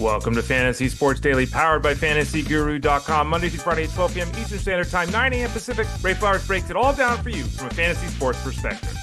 Welcome to Fantasy Sports Daily, powered by FantasyGuru.com. Monday through Friday at 12 p.m. Eastern Standard Time, 9 a.m. Pacific. Ray Flowers breaks it all down for you from a fantasy sports perspective.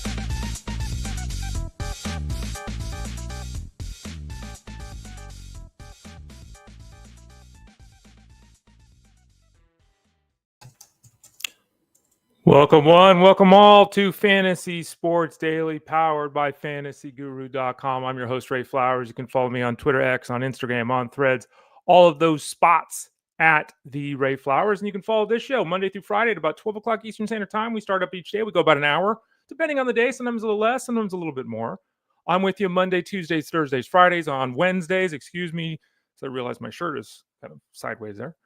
Welcome one, welcome all to Fantasy Sports Daily, powered by FantasyGuru.com. I'm your host, Ray Flowers. You can follow me on Twitter, X, on Instagram, on Threads, all of those spots at the Ray Flowers. And you can follow this show Monday through Friday at about 12 o'clock Eastern Standard Time. We start up each day. We go about an hour, depending on the day, sometimes a little less, sometimes a little bit more. I'm with you Monday, Tuesdays, Thursdays, Fridays, on Wednesdays, So I realize my shirt is kind of sideways there.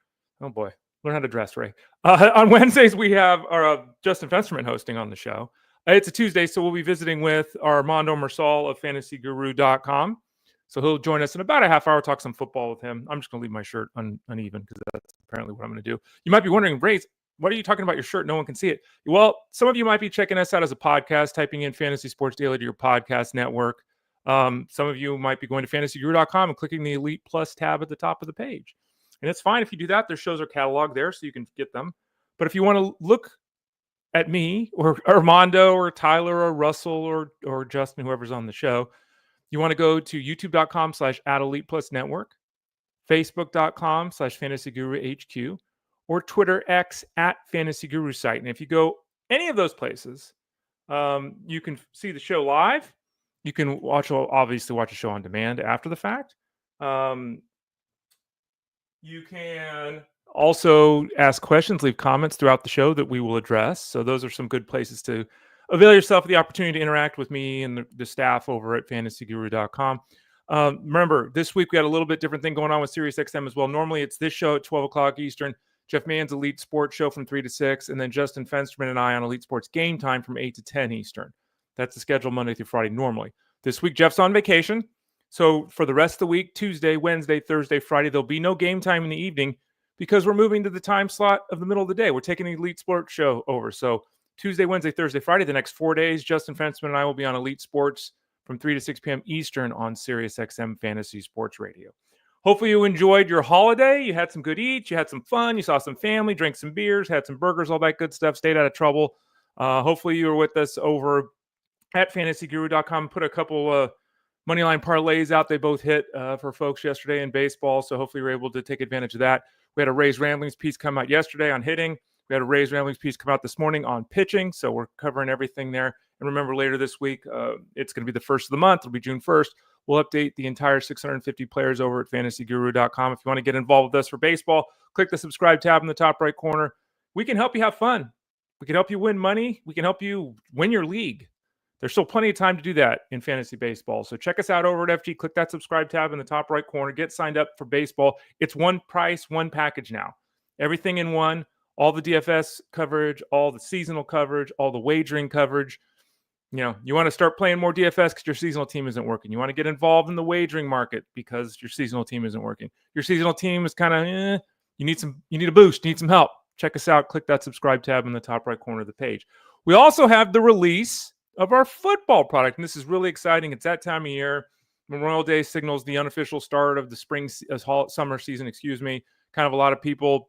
Oh boy. Learn how to dress, Ray. On Wednesdays, we have our Justin Fensterman hosting on the show. It's a Tuesday, so we'll be visiting with Armando Marsal of FantasyGuru.com. So he'll join us in about a half hour, talk some football with him. I'm just going to leave my shirt uneven because that's apparently what I'm going to do. You might be wondering, Ray, what are you talking about your shirt? No one can see it. Well, some of you might be checking us out as a podcast, typing in Fantasy Sports Daily to your podcast network. Some of you might be going to FantasyGuru.com and clicking the Elite Plus tab at the top of the page. And it's fine if you do that. Their shows are cataloged there, so you can get them. But if you want to look at me or Armando or Tyler or Russell or Justin, whoever's on the show, you want to go to youtube.com/@ElitePlusNetwork, facebook.com/FantasyGuruHQ, or Twitter X @FantasyGuruSite. And if you go any of those places, you can see the show live. You can obviously watch a show on demand after the fact. You can also ask questions, leave comments throughout the show that we will address. So those are some good places to avail yourself of the opportunity to interact with me and the staff over at FantasyGuru.com. Remember, this week we had a little bit different thing going on with SiriusXM as well. Normally it's this show at 12 o'clock Eastern, Jeff Mann's Elite Sports Show from 3 to 6, and then Justin Fensterman and I on Elite Sports Game Time from 8 to 10 Eastern. That's the schedule Monday through Friday normally. This week, Jeff's on vacation. So for the rest of the week, Tuesday, Wednesday, Thursday, Friday, there'll be no game time in the evening because we're moving to the time slot of the middle of the day. We're taking the Elite Sports Show over. So Tuesday, Wednesday, Thursday, Friday, the next 4 days, Justin Fensterman and I will be on Elite Sports from 3 to 6 p.m. Eastern on SiriusXM Fantasy Sports Radio. Hopefully you enjoyed your holiday. You had some good eats. You had some fun. You saw some family, drank some beers, had some burgers, all that good stuff, stayed out of trouble. Hopefully you were with us over at FantasyGuru.com. Put a couple Moneyline parlays out. They both hit for folks yesterday in baseball, so hopefully you're able to take advantage of that. We had a Rays Ramblings piece come out yesterday on hitting. We had a Rays Ramblings piece come out this morning on pitching, so we're covering everything there. And remember, later this week, it's going to be the first of the month. It'll be June 1st. We'll update the entire 650 players over at FantasyGuru.com. If you want to get involved with us for baseball, click the subscribe tab in the top right corner. We can help you have fun. We can help you win money. We can help you win your league. There's still plenty of time to do that in fantasy baseball. So check us out over at FG. Click that subscribe tab in the top right corner. Get signed up for baseball. It's one price, one package now. Everything in one. All the DFS coverage, all the seasonal coverage, all the wagering coverage. You know, you want to start playing more DFS because your seasonal team isn't working. You want to get involved in the wagering market because your seasonal team isn't working. Your seasonal team is kind of, you need a boost, you need some help. Check us out. Click that subscribe tab in the top right corner of the page. We also have the release of our football product, and this is really exciting. It's that time of year. Memorial Day signals the unofficial start of the summer season, Kind of a lot of people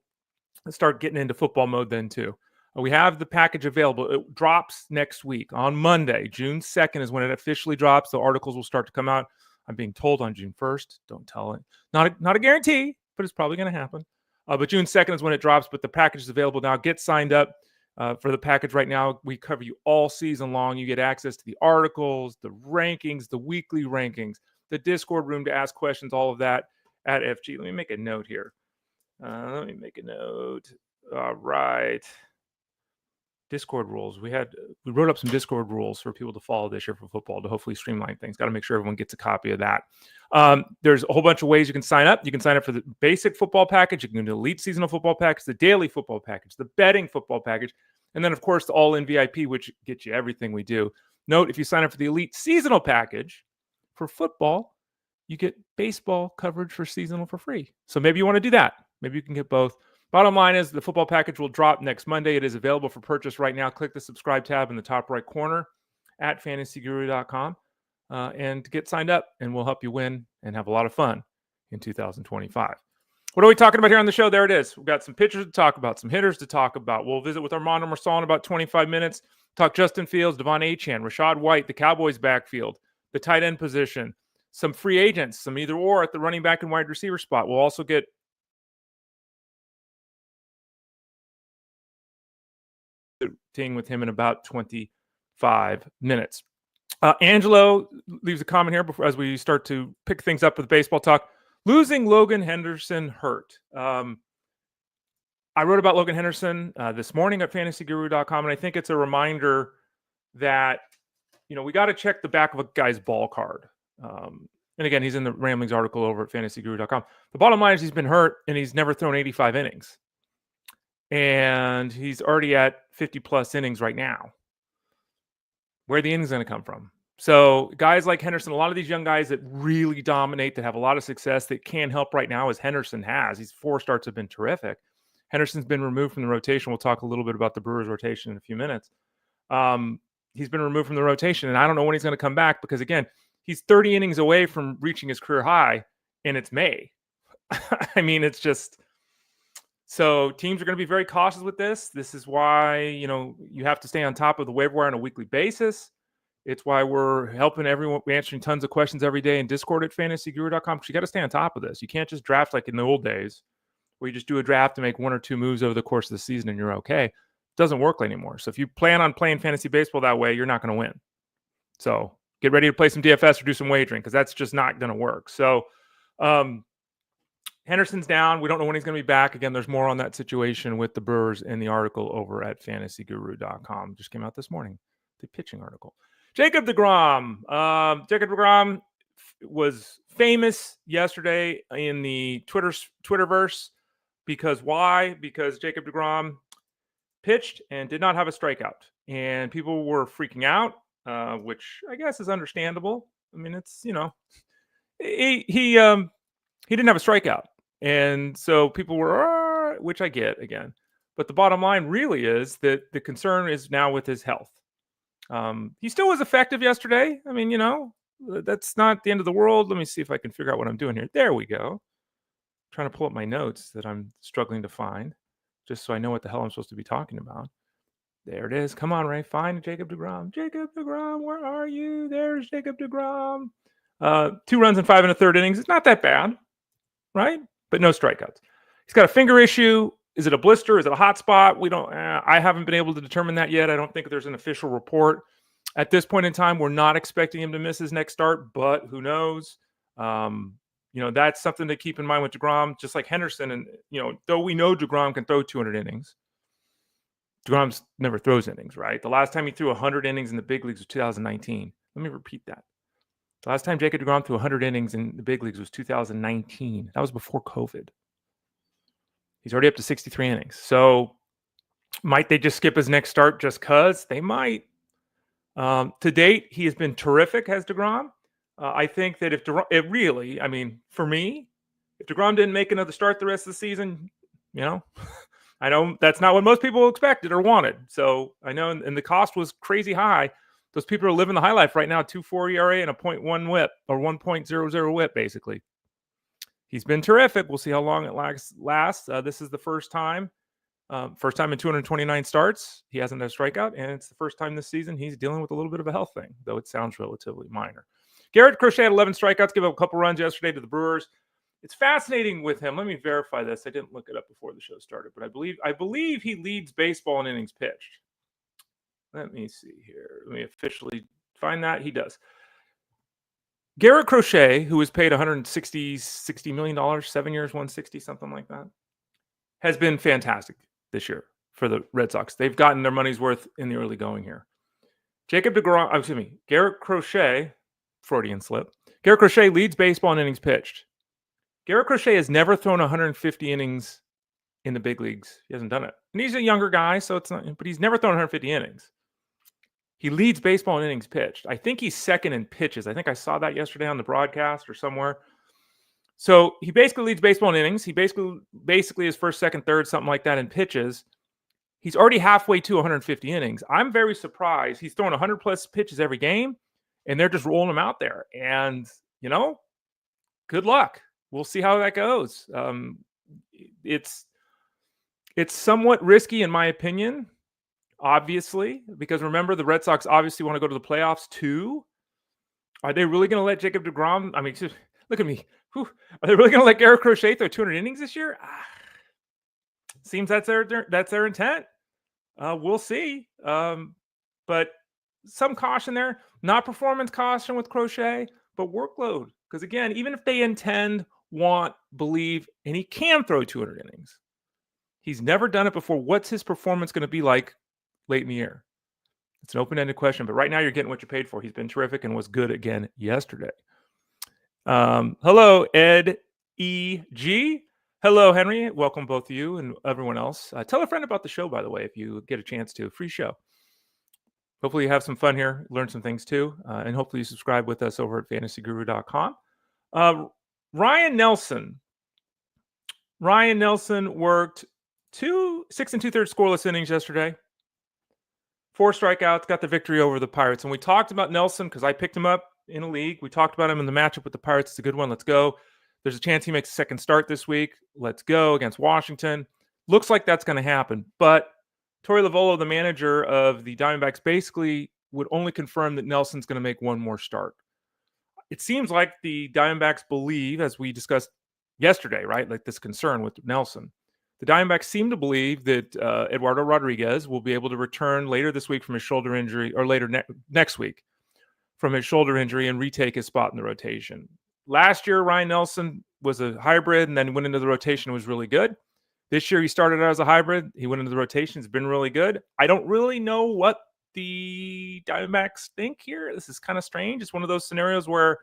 start getting into football mode then too. We have the package available. It drops next week on Monday. June 2nd is when it officially drops. The articles will start to come out. I'm being told on June 1st. Don't tell it. Not a guarantee, but it's probably going to happen. But June 2nd is when it drops, but the package is available now. Get signed up. For the package right now, we cover you all season long. You get access to the articles, the rankings, the weekly rankings, the Discord room to ask questions, all of that at FG. Let me make a note here. All right. Discord rules. We wrote up some Discord rules for people to follow this year for football to hopefully streamline things. Got to make sure everyone gets a copy of that. There's a whole bunch of ways you can sign up. You can sign up for the basic football package. You can do the elite seasonal football package, the daily football package, the betting football package, and then, of course, the all-in VIP, which gets you everything we do. Note, if you sign up for the elite seasonal package for football, you get baseball coverage for seasonal for free. So maybe you want to do that. Maybe you can get both. Bottom line is the football package will drop next Monday. It is available for purchase right now. Click the subscribe tab in the top right corner at FantasyGuru.com and get signed up, and we'll help you win and have a lot of fun in 2025. What are we talking about here on the show? There it is. We've got some pitchers to talk about, some hitters to talk about. We'll visit with Armando Marsal in about 25 minutes. Talk Justin Fields, Devon Achane, Rachaad White, the Cowboys backfield, the tight end position, some free agents, some either or at the running back and wide receiver spot. We'll also get with him in about 25 minutes. Angelo leaves a comment here before, as we start to pick things up with baseball talk. Losing Logan Henderson hurt. I wrote about Logan Henderson this morning at fantasyguru.com, and I think it's a reminder that, we got to check the back of a guy's ball card. And again, he's in the Ramblings article over at fantasyguru.com. The bottom line is he's been hurt, and he's never thrown 85 innings. And he's already at 50-plus innings right now. Where are the innings going to come from? So guys like Henderson, a lot of these young guys that really dominate, that have a lot of success, that can help right now, as Henderson has. These 4 starts have been terrific. Henderson's been removed from the rotation. We'll talk a little bit about the Brewers rotation in a few minutes. He's been removed from the rotation, and I don't know when he's going to come back because, again, he's 30 innings away from reaching his career high, and it's May. I mean, it's just... So teams are going to be very cautious with this. This is why, you have to stay on top of the waiver wire on a weekly basis. It's why we're helping everyone. We're answering tons of questions every day in Discord at fantasyguru.com, because you got to stay on top of this. You can't just draft like in the old days where you just do a draft to make 1 or 2 moves over the course of the season and you're okay. It doesn't work anymore. So if you plan on playing fantasy baseball that way, you're not going to win. So get ready to play some DFS or do some wagering, because that's just not going to work. So, Henderson's down. We don't know when he's going to be back. Again, there's more on that situation with the Brewers in the article over at fantasyguru.com. Just came out this morning, the pitching article. Jacob deGrom. Jacob deGrom was famous yesterday in the Twitterverse. Because why? Because Jacob deGrom pitched and did not have a strikeout. And people were freaking out, which I guess is understandable. I mean, it's, he didn't have a strikeout. And so people were, which I get again. But the bottom line really is that the concern is now with his health. He still was effective yesterday. I mean, that's not the end of the world. Let me see if I can figure out what I'm doing here. There we go. Trying to pull up my notes that I'm struggling to find, just so I know what the hell I'm supposed to be talking about. There it is. Come on, Ray. Find Jacob deGrom. Jacob deGrom, where are you? There's Jacob deGrom. 2 runs in 5 1/3 innings. It's not that bad, right? But no strikeouts. He's got a finger issue. Is it a blister? Is it a hot spot? We don't. I haven't been able to determine that yet. I don't think there's an official report at this point in time. We're not expecting him to miss his next start, but who knows? That's something to keep in mind with deGrom, just like Henderson. And though we know deGrom can throw 200 innings, deGrom never throws innings, right? The last time he threw 100 innings in the big leagues was 2019. Let me repeat that. The last time Jacob deGrom threw 100 innings in the big leagues was 2019. That was before COVID. He's already up to 63 innings. So might they just skip his next start just because? They might. To date, he has been terrific, has deGrom. I think that if DeGrom, for me, if deGrom didn't make another start the rest of the season, I know that's not what most people expected or wanted. So I know, and the cost was crazy high. Those people are living the high life right now, 2.4 ERA and a 0.1 whip, or 1.00 whip, basically. He's been terrific. We'll see how long it lasts. This is the first time in 229 starts. He hasn't had a strikeout, and it's the first time this season he's dealing with a little bit of a health thing, though it sounds relatively minor. Garrett Crochet had 11 strikeouts, give up a couple runs yesterday to the Brewers. It's fascinating with him. Let me verify this. I didn't look it up before the show started, but I believe he leads baseball in innings pitched. Let me see here. Let me officially find that. He does. Garrett Crochet, who was paid $60 million, 7 years, 160, something like that, has been fantastic this year for the Red Sox. They've gotten their money's worth in the early going here. Garrett Crochet, Freudian slip. Garrett Crochet leads baseball in innings pitched. Garrett Crochet has never thrown 150 innings in the big leagues. He hasn't done it. And he's a younger guy, so it's not, but he's never thrown 150 innings. He leads baseball in innings pitched. I think he's second in pitches. I think I saw that yesterday on the broadcast or somewhere. So he basically leads baseball in innings. He basically is first, second, third, something like that in pitches. He's already halfway to 150 innings. I'm very surprised. He's throwing 100 plus pitches every game, and they're just rolling him out there. And, good luck. we'll see how that goes. It's somewhat risky in my opinion, obviously, because remember the Red Sox obviously want to go to the playoffs too. Are they really going to let Jacob deGrom? I mean, just, look at me. Whew. Are they really going to let Garrett Crochet throw 200 innings this year? Seems that's their intent. We'll see. But some caution there. Not performance caution with Crochet, but workload. Because again, even if they intend, want, believe, and he can throw 200 innings, he's never done it before. What's his performance going to be like late in the year? It's an open-ended question, but right now you're getting what you paid for. He's been terrific and was good again yesterday. Hello, Ed E.G. Hello, Henry. Welcome both of you and everyone else. Tell a friend about the show, by the way, if you get a chance to. Free show. Hopefully you have some fun here, learn some things too, and hopefully you subscribe with us over at fantasyguru.com. Ryan Nelson. Ryan Nelson worked 6 2/3 scoreless innings yesterday. 4 strikeouts, got the victory over the Pirates. And we talked about Nelson because I picked him up in a league. We talked about him in the matchup with the Pirates. It's a good one. Let's go. There's a chance he makes a second start this week. Let's go against Washington. Looks like that's going to happen. But Torey Lovullo, the manager of the Diamondbacks, basically would only confirm that Nelson's going to make one more start. It seems like the Diamondbacks believe, as we discussed yesterday, right? Like this concern with Nelson. The Diamondbacks seem to believe that Eduardo Rodriguez will be able to return later this week from his shoulder injury, or later next week from his shoulder injury, and retake his spot in the rotation. Last year, Ryan Nelson was a hybrid and then went into the rotation and was really good. This year, he started out as a hybrid. He went into the rotation. It's been really good. I don't really know what the Diamondbacks think here. This is kind of strange. It's one of those scenarios where,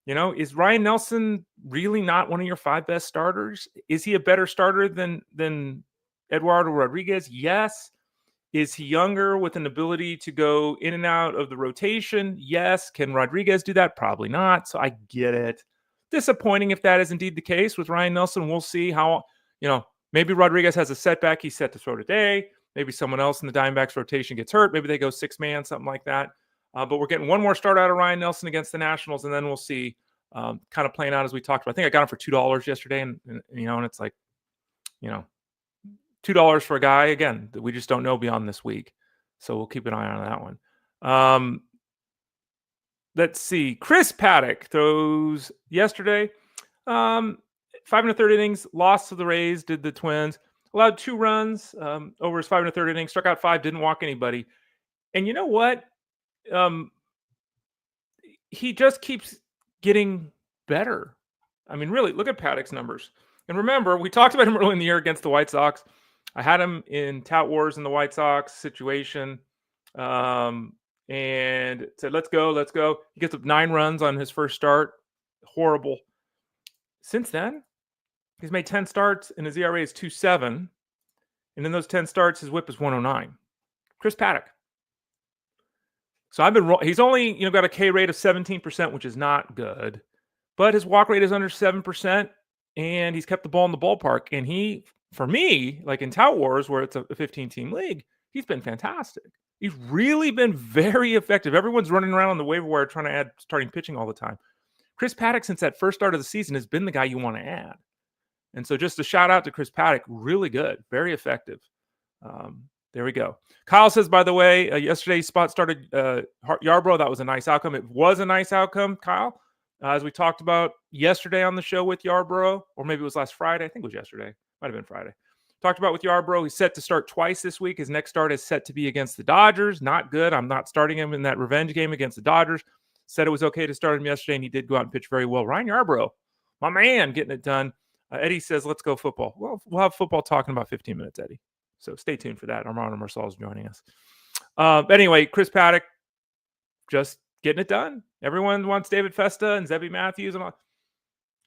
is Ryan Nelson really not one of your 5 best starters? Is he a better starter than Eduardo Rodriguez? Yes. Is he younger with an ability to go in and out of the rotation? Yes. Can Rodriguez do that? Probably not. So I get it. Disappointing if that is indeed the case with Ryan Nelson. We'll see how, maybe Rodriguez has a setback. He's set to throw today. Maybe someone else in the Diamondbacks rotation gets hurt. Maybe they go 6-man, something like that. But we're getting one more start out of Ryan Nelson against the Nationals, and then we'll see kind of playing out as we talked about. I think I got him for $2 yesterday, and it's like, $2 for a guy, again, that we just don't know beyond this week. So we'll keep an eye on that one. Let's see. Chris Paddack throws yesterday. 5 1/3 innings, lost to the Rays, did the Twins. Allowed 2 runs over his 5 1/3 innings, struck out 5, didn't walk anybody. And you know what? He just keeps getting better. I mean, really, look at Paddack's numbers. And remember, we talked about him early in the year against the White Sox. I had him in Tout Wars in the White Sox situation and said, let's go. He gets up 9 runs on his first start. Horrible. Since then, he's made 10 starts and his ERA is 2.7. And in those 10 starts, his whip is 109. Chris Paddack. So he's only, got a K rate of 17%, which is not good, but his walk rate is under 7%, and he's kept the ball in the ballpark. And he, for me, like in Tout Wars, where it's a 15-team league, he's been fantastic. He's really been very effective. Everyone's running around on the waiver wire trying to add starting pitching all the time. Chris Paddack, since that first start of the season, has been the guy you want to add. And so just a shout out to Chris Paddack, really good, very effective. There we go. Kyle says, by the way, yesterday's spot started Yarbrough. That was a nice outcome. It was a nice outcome, Kyle. As we talked about yesterday on the show with Yarbrough, or maybe it was last Friday. I think it was yesterday. Might have been Friday. Talked about with Yarbrough. He's set to start twice this week. His next start is set to be against the Dodgers. Not good. I'm not starting him in that revenge game against the Dodgers. Said it was okay to start him yesterday, and he did go out and pitch very well. Ryan Yarbrough, my man, getting it done. Eddie says, let's go football. Well, we'll have football talking about 15 minutes, Eddie. So stay tuned for that. Armando Marsal is joining us. Anyway, Chris Paddack just getting it done. Everyone wants David Festa and Zebby Matthews and all.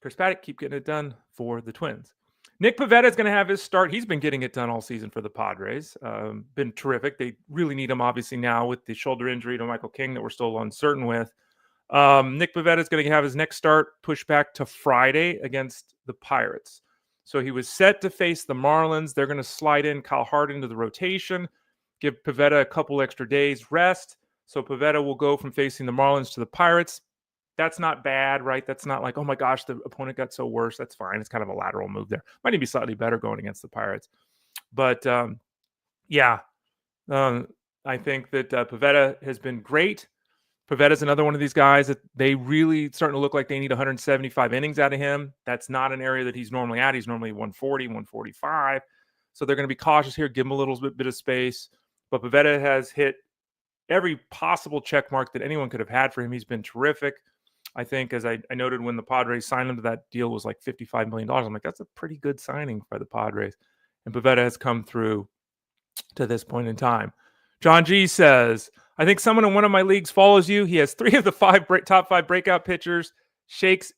Chris Paddack, keep getting it done for the Twins. Nick Pivetta is going to have his start. He's been getting it done all season for the Padres. Been terrific. They really need him, obviously, now with the shoulder injury to Michael King that we're still uncertain with. Nick Pivetta is going to have his next start pushed back to Friday against the Pirates. So he was set to face the Marlins. They're going to slide in Kyle Hart into the rotation, give Pivetta a couple extra days rest. So Pivetta will go from facing the Marlins to the Pirates. That's not bad, right? That's not like, oh my gosh, the opponent got so worse. That's fine. It's kind of a lateral move there. Might even be slightly better going against the Pirates. But yeah, I think that Pivetta has been great. Pivetta's another one of these guys that they really starting to look like they need 175 innings out of him. That's not an area that he's normally at. He's normally 140, 145. So they're going to be cautious here, give him a little bit of space. But Pivetta has hit every possible check mark that anyone could have had for him. He's been terrific. I think, as I noted, when the Padres signed him to that deal was like $55 million. I'm like, that's a pretty good signing by the Padres. And Pivetta has come through to this point in time. John G says, I think someone in one of my leagues follows you. He has 3 of the top 5 breakout pitchers, shakes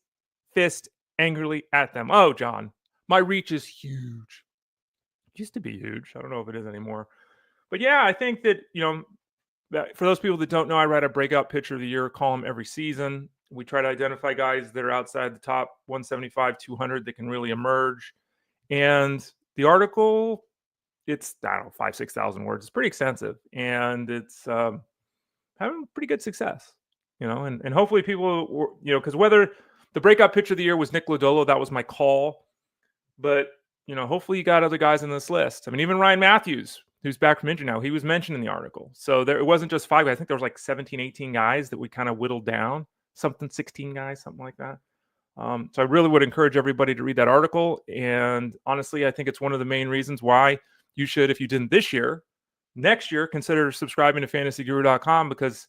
fist angrily at them. Oh, John, my reach is huge. It used to be huge. I don't know if it is anymore. But yeah, I think that, for those people that don't know, I write a breakout pitcher of the year column every season. We try to identify guys that are outside the top 175, 200 that can really emerge. And the article, it's, I don't know, 5,000, 6,000 words. It's pretty extensive. And it's having pretty good success, and hopefully people, because whether the breakout pitcher of the year was Nick Lodolo, that was my call. But, hopefully you got other guys in this list. I mean, even Ryan Matthews, who's back from injury now, he was mentioned in the article. So it wasn't just 5 guys. I think there was like 17, 18 guys that we kind of whittled down. 16 guys, something like that. So I really would encourage everybody to read that article. And honestly, I think it's one of the main reasons why you should, if you didn't this year, next year, consider subscribing to fantasyguru.com, because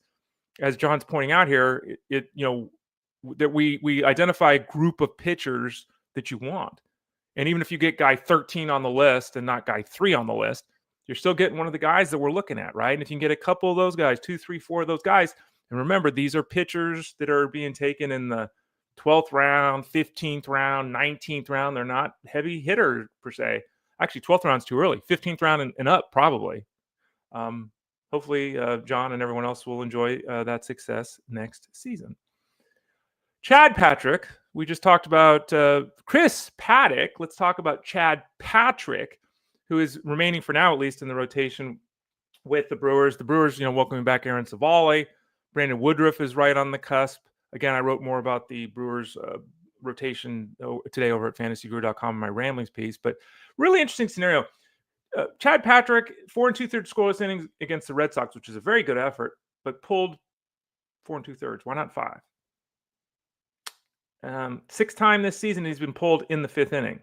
as John's pointing out here, that we identify a group of pitchers that you want. And even if you get guy 13 on the list and not guy 3 on the list, you're still getting one of the guys that we're looking at, right? And if you can get a couple of those guys, 2, 3, 4 of those guys, and remember, these are pitchers that are being taken in the 12th round, 15th round, 19th round. They're not heavy hitters per se. Actually, 12th round's too early. 15th round and up, probably. Hopefully, John and everyone else will enjoy that success next season. Chad Patrick. We just talked about Chris Paddack. Let's talk about Chad Patrick, who is remaining for now, at least, in the rotation with the Brewers. The Brewers, welcoming back Aaron Savali. Brandon Woodruff is right on the cusp. Again, I wrote more about the Brewers rotation today over at fantasyguru.com in my ramblings piece. But really interesting scenario. Chad Patrick, 4 2/3 scoreless innings against the Red Sox, which is a very good effort, but pulled 4 2/3. Why not 5? 6th time this season he's been pulled in the 5th inning.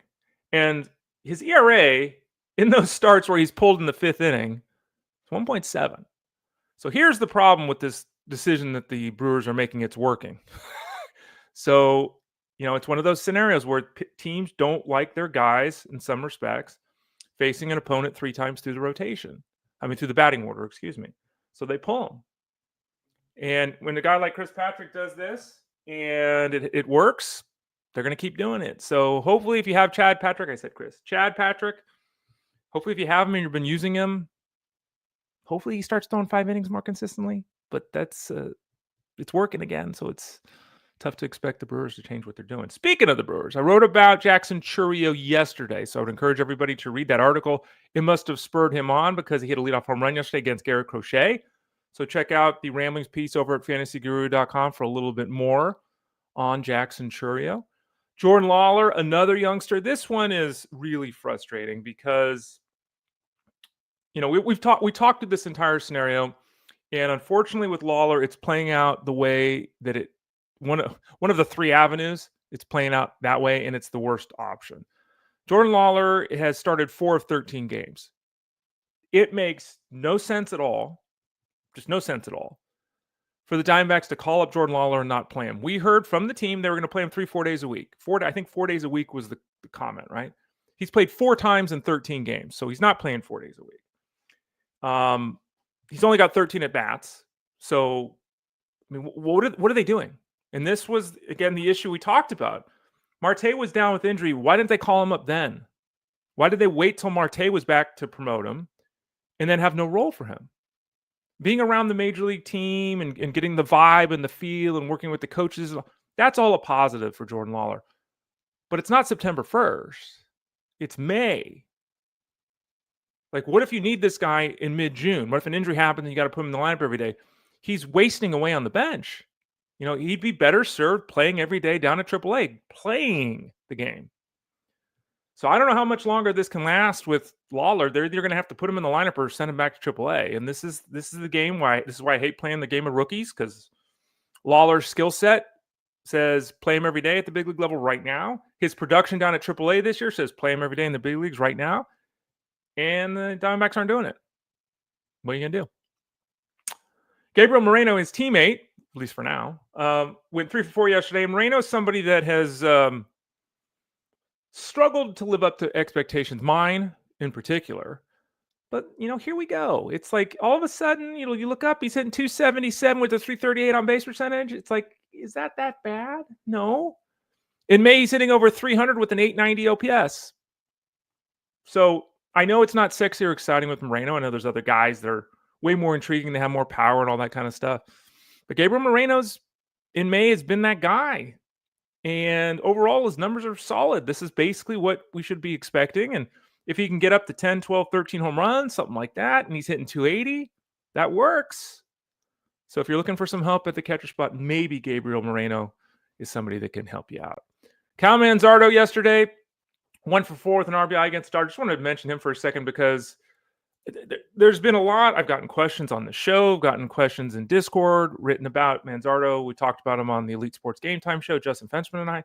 And his ERA in those starts where he's pulled in the 5th inning is 1.7. So here's the problem with this decision that the Brewers are making. It's working. So, it's one of those scenarios where teams don't like their guys in some respects facing an opponent 3 times through the rotation. Through the batting order, excuse me. So they pull them. And when a guy like Chris Patrick does this and it works, they're going to keep doing it. So hopefully if you have Chad Patrick, Chad Patrick, hopefully if you have him and you've been using him, hopefully he starts throwing 5 innings more consistently. But that's it's working again, so it's tough to expect the Brewers to change what they're doing. Speaking of the Brewers, I wrote about Jackson Chourio yesterday, so I would encourage everybody to read that article. It must have spurred him on because he hit a leadoff home run yesterday against Garrett Crochet. So check out the ramblings piece over at fantasyguru.com for a little bit more on Jackson Chourio. Jordan Lawlar, another youngster. This one is really frustrating because, we talked through this entire scenario. And unfortunately with Lawlar, it's playing out the way that one of the 3 avenues, it's playing out that way, and it's the worst option. Jordan Lawlar has started 4 of 13 games. It makes no sense at all, just no sense at all, for the Diamondbacks to call up Jordan Lawlar and not play him. We heard from the team they were going to play him 3-4 days a week. 4 days a week was the comment, right? He's played 4 times in 13 games, so he's not playing 4 days a week. He's only got 13 at-bats. So, what are they doing? And this was, again, the issue we talked about. Marte was down with injury. Why didn't they call him up then? Why did they wait till Marte was back to promote him and then have no role for him? Being around the major league team and getting the vibe and the feel and working with the coaches, that's all a positive for Jordan Lawlar. But it's not September 1st. It's May. Like, what if you need this guy in mid-June? What if an injury happens and you got to put him in the lineup every day? He's wasting away on the bench. He'd be better served playing every day down at AAA, playing the game. So I don't know how much longer this can last with Lawlar. They're going to have to put him in the lineup or send him back to AAA. And this is the game this is why I hate playing the game of rookies, because Lawlar's skill set says play him every day at the big league level right now. His production down at AAA this year says play him every day in the big leagues right now. And the Diamondbacks aren't doing it. What are you going to do? Gabriel Moreno, his teammate, at least for now, went 3 for 4 yesterday. Moreno is somebody that has struggled to live up to expectations, mine in particular. But, here we go. It's like all of a sudden, you look up, he's hitting 277 with a 338 on base percentage. It's like, is that bad? No. In May, he's hitting over 300 with an 890 OPS. So I know it's not sexy or exciting with Moreno. I know there's other guys that are way more intriguing. They have more power and all that kind of stuff. But Gabriel Moreno's in May has been that guy. And overall, his numbers are solid. This is basically what we should be expecting. And if he can get up to 10, 12, 13 home runs, something like that, and he's hitting 280, that works. So if you're looking for some help at the catcher spot, maybe Gabriel Moreno is somebody that can help you out. Cal Manzardo yesterday, 1 for 4 with an RBI against Dodgers. Just wanted to mention him for a second because there's been a lot. I've gotten questions on the show, gotten questions in Discord, written about Manzardo. We talked about him on the Elite Sports Game Time show, Justin Fenchman and I.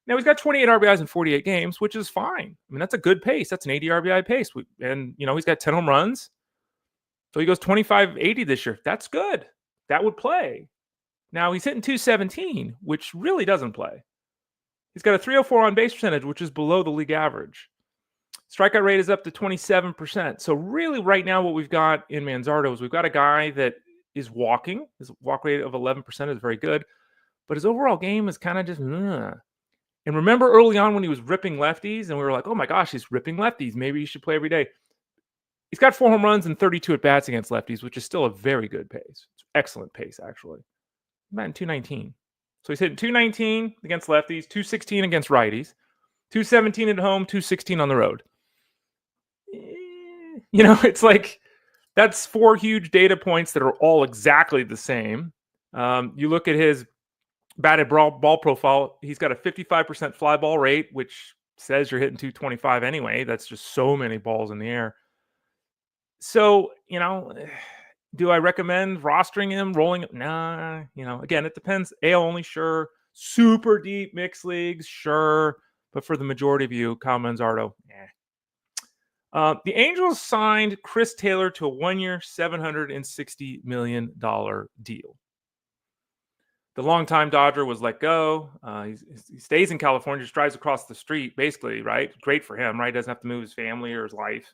Now, he's got 28 RBIs in 48 games, which is fine. I mean, that's a good pace. That's an 80 RBI pace. And, he's got 10 home runs. So he goes 25-80 this year. That's good. That would play. Now, he's hitting 217, which really doesn't play. He's got a 304 on base percentage, which is below the league average. Strikeout rate is up to 27%. So really right now what we've got in Manzardo is we've got a guy that is walking. His walk rate of 11% is very good. But his overall game is kind of just... And remember early on when he was ripping lefties and we were like, oh my gosh, he's ripping lefties. Maybe he should play every day. He's got 4 home runs and 32 at-bats against lefties, which is still a very good pace. It's excellent pace, actually. He's batting 219. So he's hitting 219 against lefties, 216 against righties, 217 at home, 216 on the road. It's like that's 4 huge data points that are all exactly the same. You look at his batted ball profile, he's got a 55% fly ball rate, which says you're hitting 225 anyway. That's just so many balls in the air. So, do I recommend rostering him, rolling him? Nah, again, it depends. AL only, sure. Super deep mixed leagues, sure. But for the majority of you, Kyle Manzardo, the Angels signed Chris Taylor to a 1-year, $760 million deal. The longtime Dodger was let go. He stays in California, just drives across the street, basically, right? Great for him, right? Doesn't have to move his family or his life.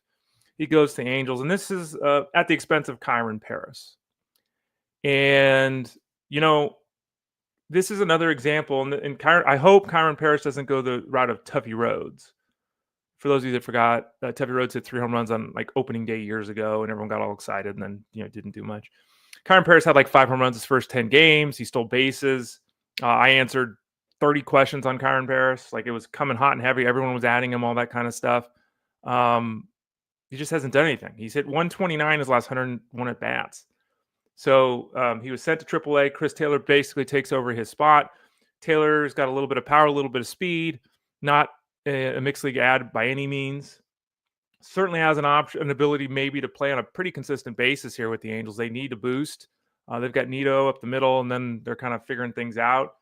He goes to Angels, and this is at the expense of Kyren Paris. And, this is another example. And Kyren, I hope Kyren Paris doesn't go the route of Tuffy Rhodes. For those of you that forgot, Tuffy Rhodes hit 3 home runs on opening day years ago, and everyone got all excited, and then didn't do much. Kyren Paris had 5 home runs his first 10 games. He stole bases. I answered 30 questions on Kyren Paris. It was coming hot and heavy. Everyone was adding him, all that kind of stuff. He just hasn't done anything. He's hit 129 his last 101 at bats. So he was sent to AAA. Chris Taylor basically takes over his spot. Taylor's got a little bit of power, a little bit of speed. Not a mixed league ad by any means. Certainly has an ability maybe to play on a pretty consistent basis here with the Angels. They need a boost. They've got Nito up the middle, and then they're kind of figuring things out.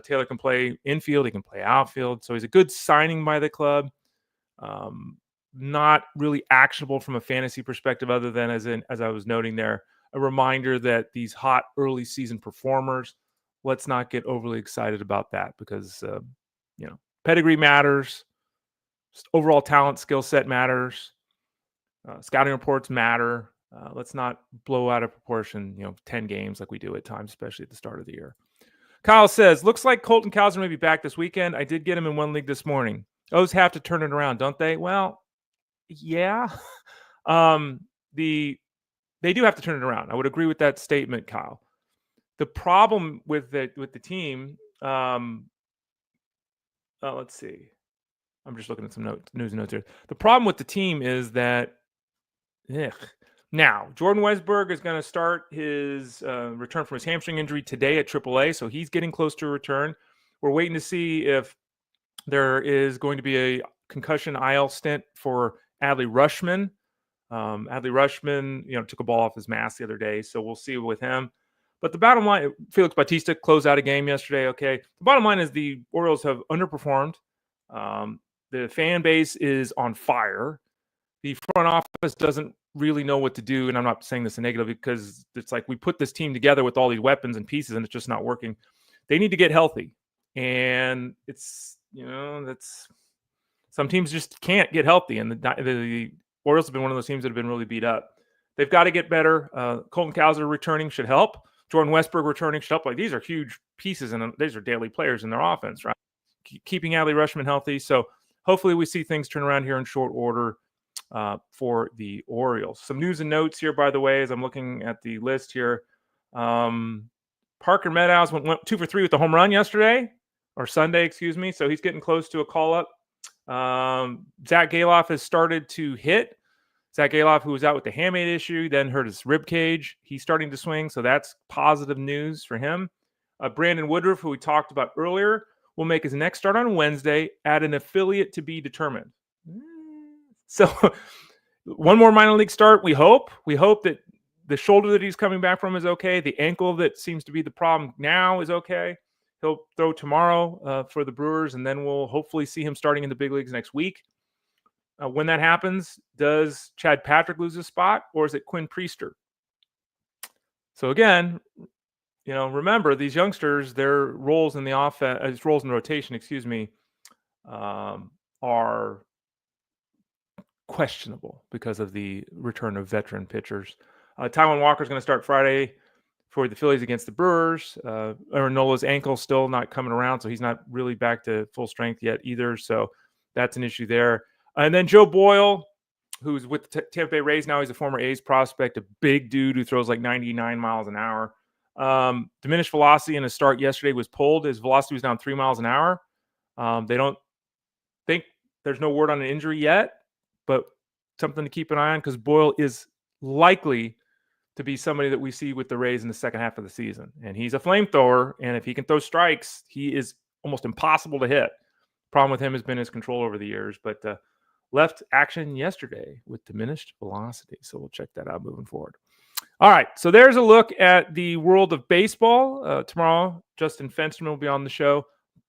Taylor can play infield. He can play outfield. So he's a good signing by the club. Not really actionable from a fantasy perspective other than, as I was noting there, a reminder that these hot early season performers, let's not get overly excited about that because, pedigree matters. Just overall talent, skill set matters. Scouting reports matter. Let's not blow out of proportion, 10 games like we do at times, especially at the start of the year. Kyle says, looks like Colton Cowser may be back this weekend. I did get him in one league this morning. O's have to turn it around, don't they? Well, yeah. They do have to turn it around. I would agree with that statement, Kyle. The problem with the team, let's see. I'm just looking at some news notes here. The problem with the team is that Now, Jordan Westburg is going to start his return from his hamstring injury today at AAA, so he's getting close to a return. We're waiting to see if there is going to be a concussion IL stint for Adley Rutschman. Adley Rutschman, took a ball off his mask the other day, so we'll see with him. But the bottom line, Felix Bautista closed out a game yesterday. Okay, the bottom line is the Orioles have underperformed. The fan base is on fire. The front office doesn't really know what to do, and I'm not saying this in negative because it's like we put this team together with all these weapons and pieces, and it's just not working. They need to get healthy, and it's that's some teams just can't get healthy, and the Orioles have been one of those teams that have been really beat up. They've got to get better. Colton Cowser returning should help. Jordan Westburg returning should help. Like, these are huge pieces, and these are daily players in their offense, right? Keeping Adley Rutschman healthy. So hopefully we see things turn around here in short order for the Orioles. Some news and notes here, by the way, as I'm looking at the list here. Parker Meadows went 2 for 3 with the home run Sunday, excuse me. So he's getting close to a call-up. Zach Galoff has started to hit. Zach Galoff, who was out with the hamate issue, then hurt his rib cage. He's starting to swing, so that's positive news for him. Brandon Woodruff, who we talked about earlier, will make his next start on Wednesday at an affiliate to be determined. So one more minor league start, we hope. We hope that the shoulder that he's coming back from is okay. The ankle that seems to be the problem now is okay. He'll throw tomorrow for the Brewers, and then we'll hopefully see him starting in the big leagues next week. When that happens, does Chad Patrick lose his spot, or is it Quinn Priester? So again, remember these youngsters, their roles in the offense, roles in the rotation, are questionable because of the return of veteran pitchers. Taijuan Walker is going to start Friday for the Phillies against the Brewers. Aaron Nola's ankle still not coming around, so he's not really back to full strength yet either. So that's an issue there. And then Joe Boyle, who's with the Tampa Bay Rays now. He's a former A's prospect, a big dude who throws like 99 miles an hour. Diminished velocity in his start yesterday was pulled. His velocity was down 3 miles an hour. They don't think there's no word on an injury yet, but something to keep an eye on because Boyle is likely to be somebody that we see with the Rays in the second half of the season. And he's a flamethrower, and if he can throw strikes, he is almost impossible to hit. Problem with him has been his control over the years, but left action yesterday with diminished velocity. So we'll check that out moving forward. All right, so there's a look at the world of baseball. Tomorrow, Justin Fensterman will be on the show.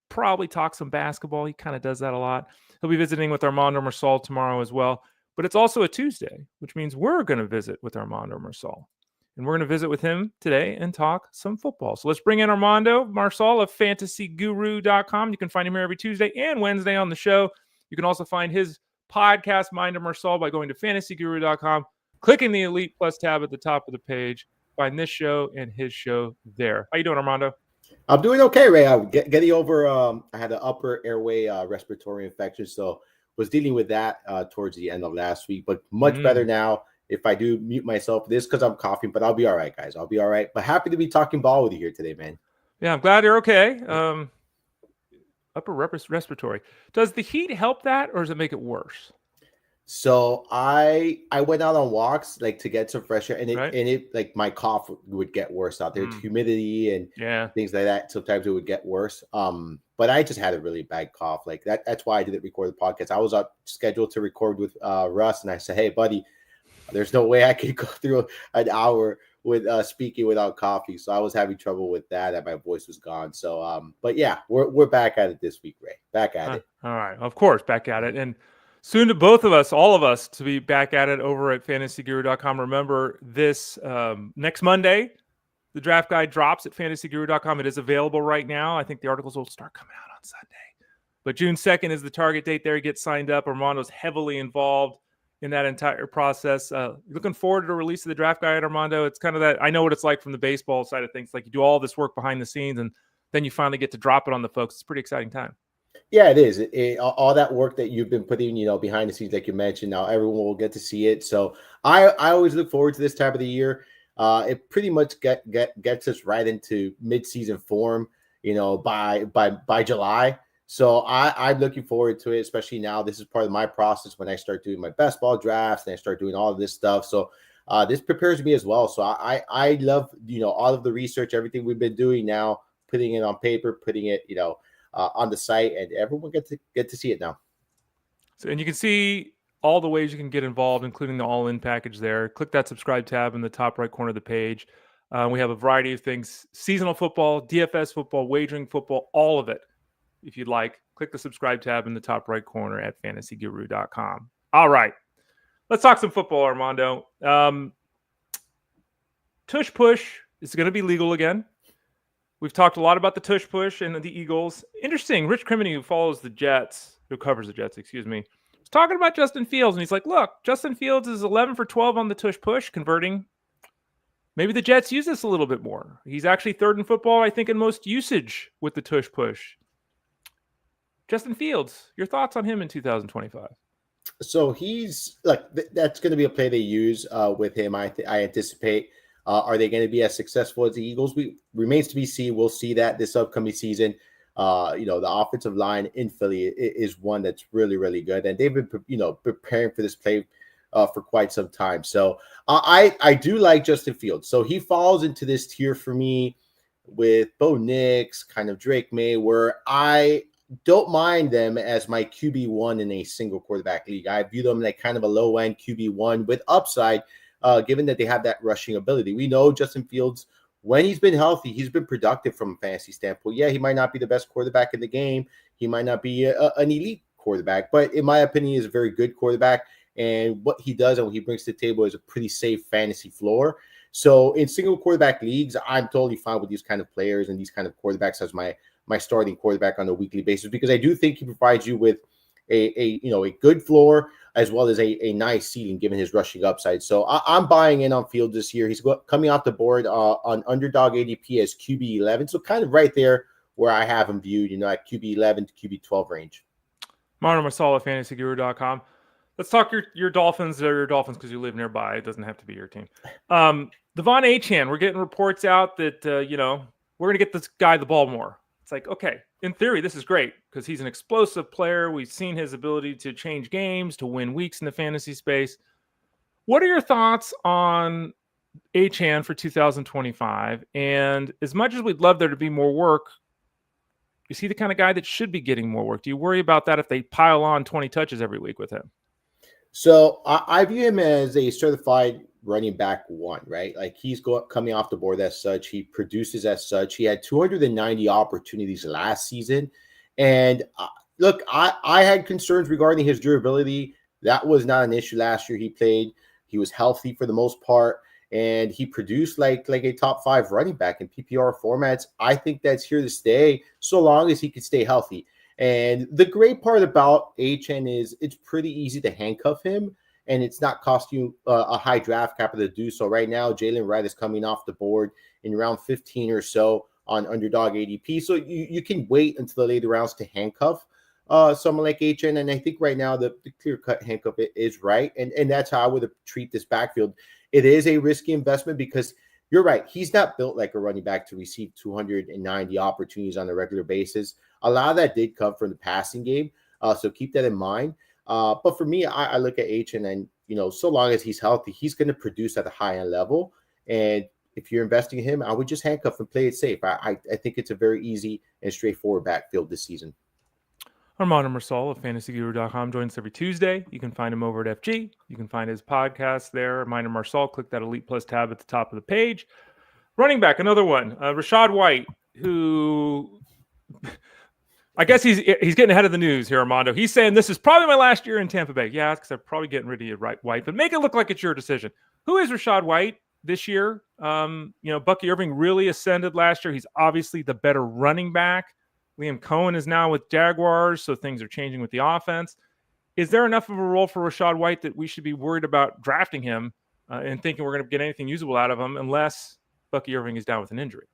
Probably talk some basketball. He kind of does that a lot. He'll be visiting with Armando Marsal tomorrow as well. But it's also a Tuesday, which means we're going to visit with Armando Marsal. And we're going to visit with him today and talk some football. So let's bring in Armando Marsal of fantasyguru.com. You can find him here every Tuesday and Wednesday on the show. You can also find his podcast, Mind of Marsal, by going to fantasyguru.com, clicking the Elite Plus tab at the top of the page. Find this show and his show there. How you doing, Armando? I'm doing okay, Ray. I'm getting over. I had an upper airway respiratory infection, so was dealing with that towards the end of last week, but much better now. If I do mute myself, this because I'm coughing, but I'll be all right, guys. I'll be all right. But happy to be talking ball with you here today, man. Yeah, I'm glad you're okay. Upper respiratory. Does the heat help that, or does it make it worse? So I went out on walks like to get some fresh air, and it Right. and it like my cough would get worse out there. Humidity and things like that. Sometimes it would get worse. But I just had a really bad cough. Like that's why I didn't record the podcast. I was scheduled to record with Russ, and I said, "Hey, buddy, there's no way I could go through an hour with speaking without coffee." So I was having trouble with that, and my voice was gone. So but yeah, we're back at it this week, Ray. Back at it. All right, of course, back at it, and soon to both of us, all of us, to be back at it over at fantasyguru.com. Remember, this next Monday, the draft guide drops at fantasyguru.com. It is available right now. I think the articles will start coming out on Sunday. But June 2nd is the target date there. Get signed up. Armando's heavily involved in that entire process. Looking forward to the release of the draft guide, Armando. It's kind of that, I know what it's like from the baseball side of things. Like you do all this work behind the scenes, and then you finally get to drop it on the folks. It's a pretty exciting time. Yeah, it is. All that work that you've been putting, behind the scenes, like you mentioned, now everyone will get to see it. So I always look forward to this time of the year. It pretty much gets us right into mid-season form, by July. So I'm looking forward to it, especially now. This is part of my process when I start doing my best ball drafts and I start doing all of this stuff. So this prepares me as well. So I love, all of the research, everything we've been doing now, putting it on paper, putting it, on the site, and everyone get to see it now. So, and you can see all the ways you can get involved, including the all-in package there. Click that subscribe tab in the top right corner of the page. We have a variety of things: seasonal football, DFS football, wagering football, all of it. If you'd like, click the subscribe tab in the top right corner at fantasyguru.com. All right. Let's talk some football, Armando. Tush push is going to be legal again. We've talked a lot about the tush push and the Eagles. Interesting. Rich Crimini, who covers the Jets, was talking about Justin Fields, and he's like, look, Justin Fields is 11 for 12 on the tush push, converting. Maybe the Jets use this a little bit more. He's actually third in football, I think, in most usage with the tush push. Justin Fields, your thoughts on him in 2025? So he's that's going to be a play they use with him. I anticipate. Are they going to be as successful as the Eagles? Remains to be seen. We'll see that this upcoming season. The offensive line in Philly is one that's really, really good, and they've been preparing for this play for quite some time. So I do like Justin Fields. So he falls into this tier for me with Bo Nix, kind of Drake May, where I don't mind them as my QB1 in a single quarterback league. I view them like kind of a low end QB1 with upside, given that they have that rushing ability. We know Justin Fields, when he's been healthy, he's been productive from a fantasy standpoint. Yeah, he might not be the best quarterback in the game. He might not be an elite quarterback, but in my opinion, he's a very good quarterback. And what he does and what he brings to the table is a pretty safe fantasy floor. So in single quarterback leagues, I'm totally fine with these kind of players and these kind of quarterbacks as my starting quarterback on a weekly basis, because I do think he provides you with a good floor as well as a nice ceiling given his rushing upside. So I'm buying in on Fields this year. He's coming off the board on underdog ADP as QB 11. So kind of right there where I have him viewed, at QB 11 to QB 12 range. Armando Marsal at fantasyguru.com. Let's talk your Dolphins. They're your Dolphins because you live nearby. It doesn't have to be your team. Devon Achane, we're getting reports out that, we're going to get this guy the ball more. It's like, okay, in theory, this is great because he's an explosive player. We've seen his ability to change games, to win weeks in the fantasy space. What are your thoughts on Achane for 2025? And as much as we'd love there to be more work, is he the kind of guy that should be getting more work? Do you worry about that if they pile on 20 touches every week with him? So I view him as a certified running back one, right? Like he's coming off the board as such. He produces as such. He had 290 opportunities last season. And look, I had concerns regarding his durability. That was not an issue last year. He was healthy for the most part, and he produced like a top 5 running back in PPR formats. I think that's here to stay so long as he can stay healthy. And the great part about Achane is it's pretty easy to handcuff him, and it's not cost you a high draft capital to do so. Right now, Jalen Wright is coming off the board in round 15 or so on underdog ADP. So you can wait until the later rounds to handcuff someone like Achane. And I think right now the clear-cut handcuff is right. And that's how I would treat this backfield. It is a risky investment because you're right. He's not built like a running back to receive 290 opportunities on a regular basis. A lot of that did come from the passing game. So keep that in mind. But for me, I look at Achane and, so long as he's healthy, he's going to produce at a high-end level. And if you're investing in him, I would just handcuff and play it safe. I think it's a very easy and straightforward backfield this season. Armando Marsal of fantasyguru.com joins us every Tuesday. You can find him over at FG. You can find his podcast there, Armando Marsal. Click that Elite Plus tab at the top of the page. Running back, another one, Rachaad White, who I guess he's getting ahead of the news here, Armando. He's saying this is probably my last year in Tampa Bay. Yeah, because I'm probably getting rid of you, right, White, but make it look like it's your decision. Who is Rachaad White this year? Bucky Irving really ascended last year. He's obviously the better running back. Liam Cohen is now with Jaguars, so things are changing with the offense. Is there enough of a role for Rachaad White that we should be worried about drafting him and thinking we're going to get anything usable out of him unless Bucky Irving is down with an injury?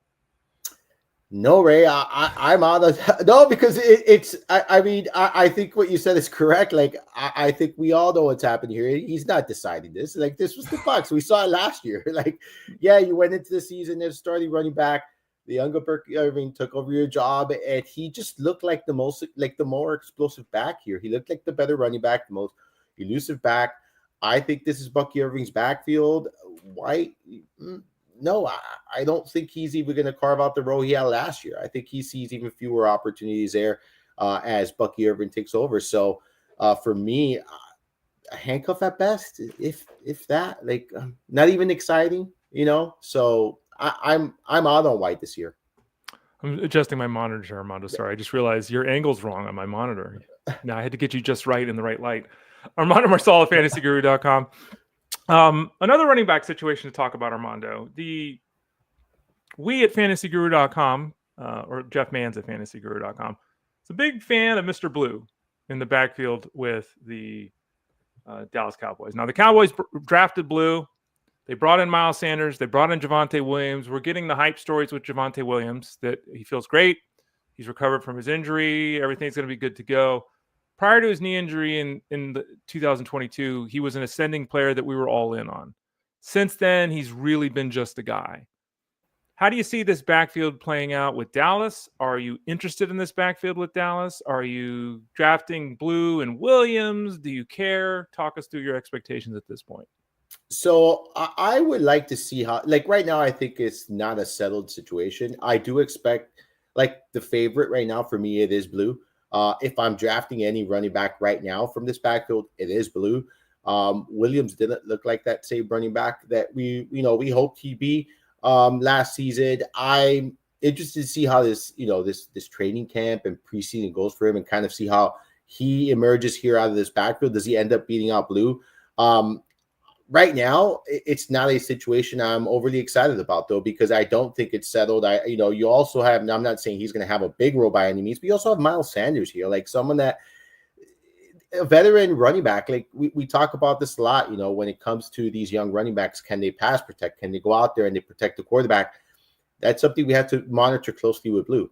No, Ray, I'm on no, because I think what you said is correct. Like, I think we all know what's happened here. He's not deciding this. Like, this was the Bucs. We saw it last year. Like, yeah, you went into the season as starting running back. The younger Bucky Irving took over your job, and he just looked like the more explosive back here. He looked like the better running back, the most elusive back. I think this is Bucky Irving's backfield. White, no, I don't think he's even going to carve out the role he had last year. I think he sees even fewer opportunities there as Bucky Irvin takes over. So for me, a handcuff at best, if that, like not even exciting, So I'm out on White this year. I'm adjusting my monitor, Armando. Sorry, I just realized your angle's wrong on my monitor. Now I had to get you just right in the right light. Armando Marsal at fantasyguru.com. Another running back situation to talk about, Armando. We at fantasyguru.com, or Jeff Mans at fantasyguru.com, is a big fan of Mr. Blue in the backfield with the Dallas Cowboys. Now, the Cowboys drafted Blue. They brought in Miles Sanders. They brought in Javonte Williams. We're getting the hype stories with Javonte Williams that he feels great. He's recovered from his injury. Everything's going to be good to go. Prior to his knee injury in 2022, he was an ascending player that we were all in on. Since then, he's really been just a guy. How do you see this backfield playing out with Dallas? Are you interested in this backfield with Dallas? Are you drafting Blue and Williams? Do you care? Talk us through your expectations at this point. So I would like to see how, like right now, I think it's not a settled situation. I do expect, like the favorite right now for me, it is Blue. If I'm drafting any running back right now from this backfield, it is Blue. Williams didn't look like that same running back that we hoped he'd be last season. I'm interested to see how this training camp and preseason goes for him and kind of see how he emerges here out of this backfield. Does he end up beating out Blue? Right now, it's not a situation I'm overly excited about, though, because I don't think it's settled. You also have, and I'm not saying he's going to have a big role by any means, but you also have Miles Sanders here, like someone that a veteran running back. Like we talk about this a lot, when it comes to these young running backs, can they pass protect? Can they go out there and they protect the quarterback? That's something we have to monitor closely with Blue.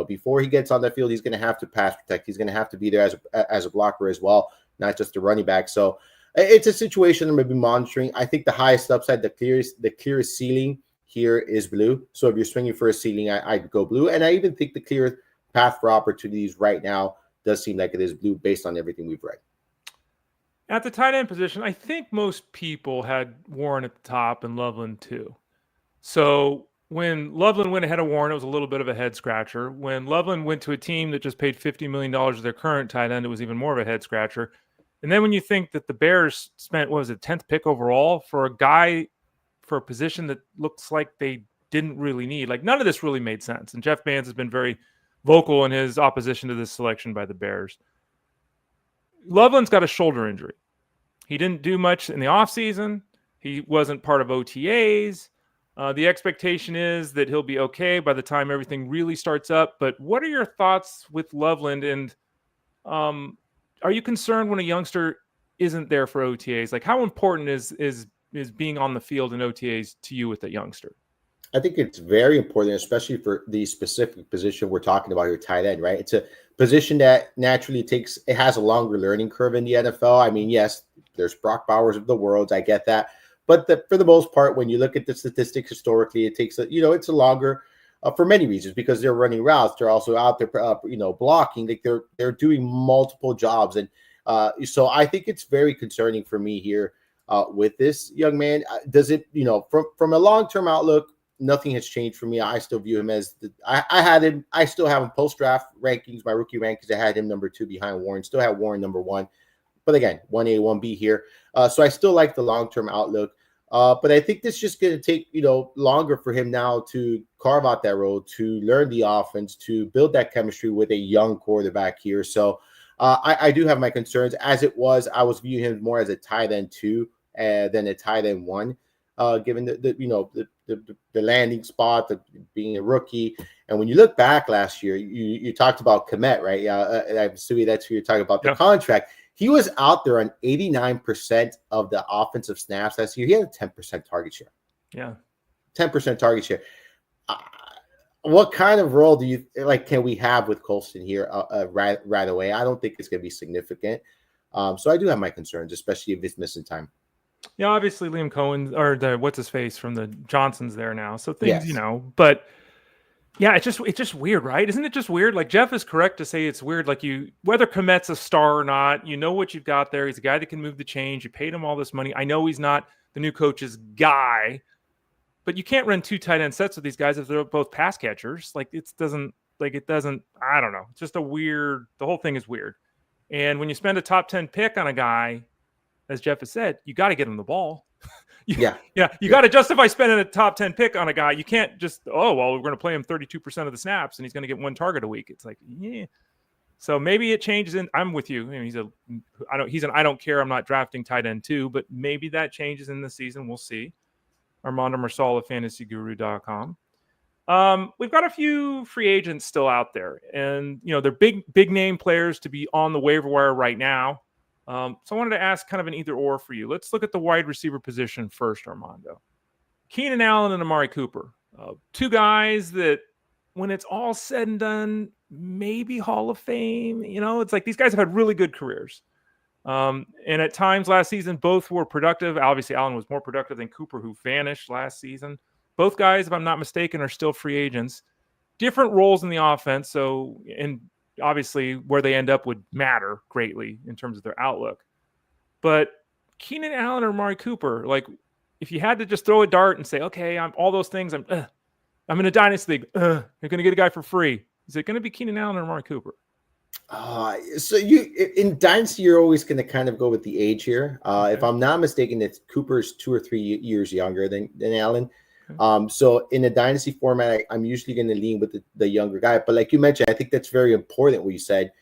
Before he gets on the field, he's going to have to pass protect. He's going to have to be there as a blocker as well, not just a running back. So it's a situation I'm going to be monitoring. I think the highest upside, the clearest ceiling here is Blue. So if you're swinging for a ceiling, I'd go Blue. And I even think the clear path for opportunities right now does seem like it is Blue based on everything we've read. At the tight end position, I think most people had Warren at the top and Loveland too. So when Loveland went ahead of Warren, it was a little bit of a head scratcher. When Loveland went to a team that just paid $50 million to their current tight end, it was even more of a head scratcher. And then when you think that the Bears spent, 10th pick overall for a guy for a position that looks like they didn't really need, like none of this really made sense. And Jeff Mans has been very vocal in his opposition to this selection by the Bears. Loveland's got a shoulder injury. He didn't do much in the offseason. He wasn't part of OTAs. The expectation is that he'll be okay by the time everything really starts up. But what are your thoughts with Loveland? And are you concerned when a youngster isn't there for OTAs? Like, how important is being on the field in OTAs to you with a youngster? I think it's very important, especially for the specific position we're talking about here, tight end, right? It's a position that naturally has a longer learning curve in the NFL. I mean, yes, there's Brock Bowers of the world. I get that. But for the most part, when you look at the statistics historically, it takes it's a longer for many reasons, because they're running routes. They're also out there, blocking. Like they're doing multiple jobs. And so I think it's very concerning for me here with this young man. Does it, from a long-term outlook, nothing has changed for me. I still view him as I still have him post-draft rankings, my rookie rankings. I had him number 2 behind Warren. Still have Warren number 1. But again, 1A, 1B here. So I still like the long-term outlook. But I think this is just going to take, longer for him now to carve out that role, to learn the offense, to build that chemistry with a young quarterback here. So I do have my concerns. As it was, I was viewing him more as a tight end 2 than a tight end 1, given the landing spot, being a rookie. And when you look back last year, you talked about Komet, right? Yeah, I'm assuming that's who you're talking about, the contract. He was out there on 89% of the offensive snaps last year. He had a 10% target share. Yeah. 10% target share. What kind of role do you can we have with Colston here right away? I don't think it's going to be significant. So I do have my concerns, especially if it's missing time. Yeah, obviously Liam Cohen or what's his face from the Johnsons there now. So things, but yeah, it's just weird, right? Isn't it just weird? Like Jeff is correct to say it's weird. Like whether Komet's a star or not, what you've got there. He's a guy that can move the chains. You paid him all this money. I know he's not the new coach's guy. But you can't run 2 tight end sets with these guys if they're both pass catchers. Like it doesn't, I don't know. It's just the whole thing is weird. And when you spend a top 10 pick on a guy, as Jeff has said, you got to get him the ball. You got to justify spending a top 10 pick on a guy. You can't just, we're going to play him 32% of the snaps and he's going to get 1 target a week. It's like, yeah. So maybe it changes. I'm with you. I mean, I don't care. I'm not drafting tight end too, but maybe that changes in the season. We'll see. Armando Marsal of fantasyguru.com. We've got a few free agents still out there, and they're big name players to be on the waiver wire right now. So I wanted to ask kind of an either or for you. Let's look at the wide receiver position first, Armando. Keenan Allen and Amari Cooper, 2 guys that, when it's all said and done, maybe Hall of Fame. It's like these guys have had really good careers. And at times last season, both were productive. Obviously, Allen was more productive than Cooper, who vanished last season. Both guys, if I'm not mistaken, are still free agents. Different roles in the offense. So, and obviously where they end up would matter greatly in terms of their outlook. But Keenan Allen or Amari Cooper, like if you had to just throw a dart and say, okay, I'm all those things, I'm in a dynasty league. You're going to get a guy for free. Is it going to be Keenan Allen or Amari Cooper? So in dynasty, you're always going to kind of go with the age here. Okay. If I'm not mistaken, it's Cooper's 2 or 3 years younger than Allen. Okay. So in a dynasty format, I'm usually going to lean with the younger guy. But like you mentioned, I think that's very important what you said.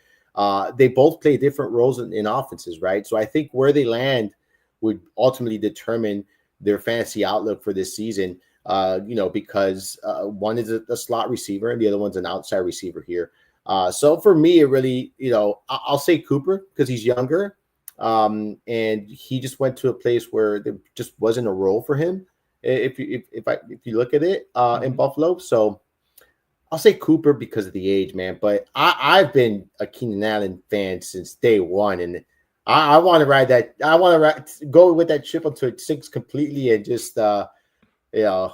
They both play different roles in offenses, right? So I think where they land would ultimately determine their fantasy outlook for this season, because one is a slot receiver and the other one's an outside receiver here. So for me, it really, I'll say Cooper because he's younger, and he just went to a place where there just wasn't a role for him. If you look at it in Buffalo, so I'll say Cooper because of the age, man. But I've been a Keenan Allen fan since day one, and I want to ride that. I want to go with that ship until it sinks completely, and just I'll go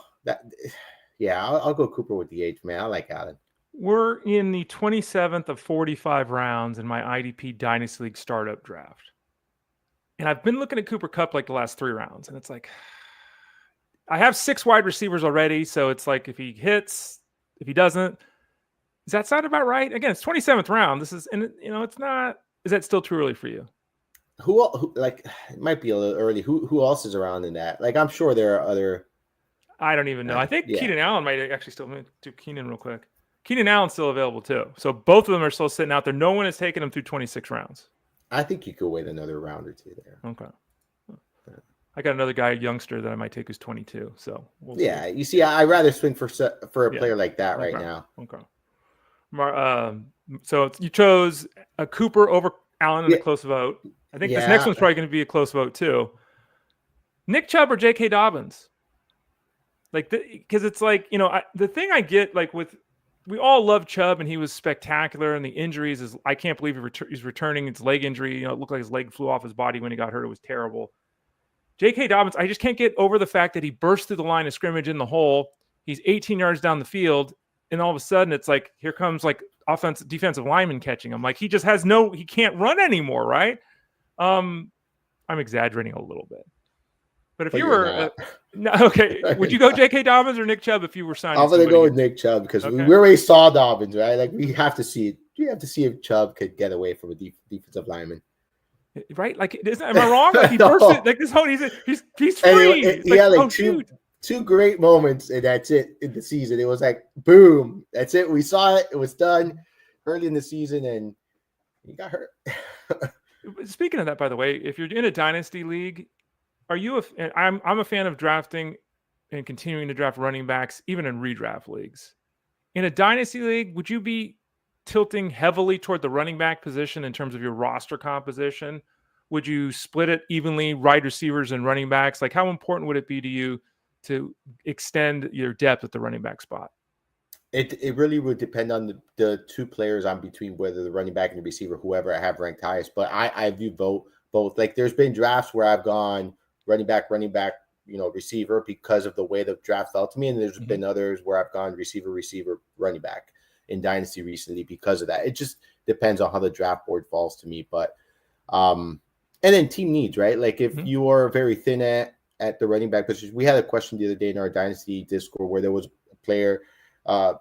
Cooper with the age, man. I like Allen. We're in the 27th of 45 rounds in my IDP Dynasty League startup draft. And I've been looking at Cooper Kupp like the last 3 rounds. And it's like, I have 6 wide receivers already. So it's like, if he hits, if he doesn't, does that sound about right? Again, it's 27th round. This is, and it's not, is that still too early for you? Who like, it might be a little early. Who else is around in that? Like, I'm sure there are other. I don't even know. I think Keenan Allen might actually still do Keenan real quick. Keenan Allen's still available too. So both of them are still sitting out there. No one has taken them through 26 rounds. I think you could wait another round or 2 there. Okay. I got another guy, youngster, that I might take who's 22. So we'll see. You see, I'd rather swing for a player like that right now. Okay. So you chose a Cooper over Allen in a close vote. I think this next one's probably going to be a close vote too. Nick Chubb or J.K. Dobbins? Because it's like, the thing I get, like we all love Chubb and he was spectacular, and the injuries is, I can't believe he's returning. It's leg injury. It looked like his leg flew off his body when he got hurt. It was terrible. J.K. Dobbins, I just can't get over the fact that he burst through the line of scrimmage in the hole. He's 18 yards down the field, and all of a sudden it's like, here comes like defensive lineman catching him. Like he just he can't run anymore, right? I'm exaggerating a little bit. But if you were would you go J.K. Dobbins or Nick Chubb if you were signing? I'm going to go with Nick Chubb because we already saw Dobbins, right? Like we have to see it. You have to see if Chubb could get away from a defensive lineman, right? Like, am I wrong? Like he bursted like this whole. He's free. And he had like two great moments, and that's it in the season. It was like boom, that's it. We saw it. It was done early in the season, and he got hurt. Speaking of that, by the way, if you're in a dynasty league. Are you I'm a fan of drafting and continuing to draft running backs, even in redraft leagues. In a dynasty league, would you be tilting heavily toward the running back position in terms of your roster composition? Would you split it evenly, wide receivers and running backs? Like, how important would it be to you to extend your depth at the running back spot? It really would depend on the 2 players I'm between, whether the running back and the receiver, whoever I have ranked highest. But I view both. Like, there's been drafts where I've gone running back, receiver because of the way the draft fell to me. And there's been others where I've gone receiver, running back in Dynasty recently because of that. It just depends on how the draft board falls to me. But, and then team needs, right? Like if you are very thin at at the running back position. We had a question the other day in our Dynasty Discord where there was a player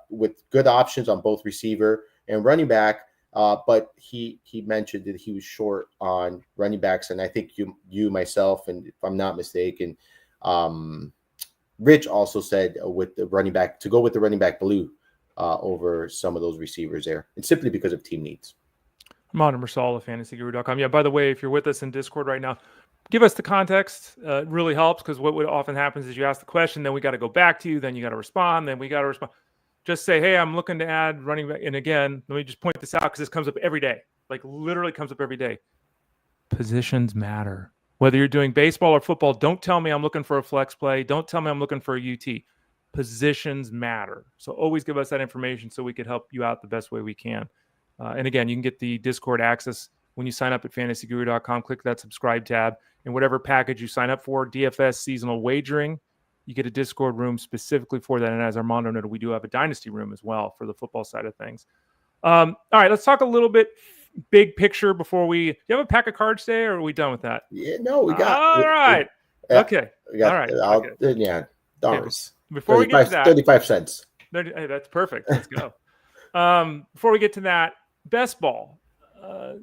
with good options on both receiver and running back, but he mentioned that he was short on running backs, and I think you myself, and if I'm not mistaken, Rich also said with the running back to go with the running back blue over some of those receivers there, and simply because of team needs. Armando Marsal of fantasyguru.com. Yeah, by the way, if you're with us in Discord right now, give us the context. It really helps because what often happens is you ask the question, then we got to go back to you, then you got to respond, then we got to respond. Just say, hey, I'm looking to add running back. And again, let me just point this out because this comes up every day. Like literally comes up every day. Positions matter. Whether you're doing baseball or football, don't tell me I'm looking for a flex play. Don't tell me I'm looking for a UT. Positions matter. So always give us that information so we could help you out the best way we can. And again, you can get the Discord access when you sign up at fantasyguru.com. Click that subscribe tab. And whatever package you sign up for, DFS seasonal wagering, you get a Discord room specifically for that. And as Armando noted, we do have a Dynasty room as well for the football side of things. All right, let's talk a little bit big picture before we. Do you have a pack of cards today, or are we done with that? Yeah, no, we got. All right. Okay. Got, all right. Okay. Yeah. Dollars. Before we get to that, 35 cents. Hey, that's perfect. Let's go. Before we get to that, best ball.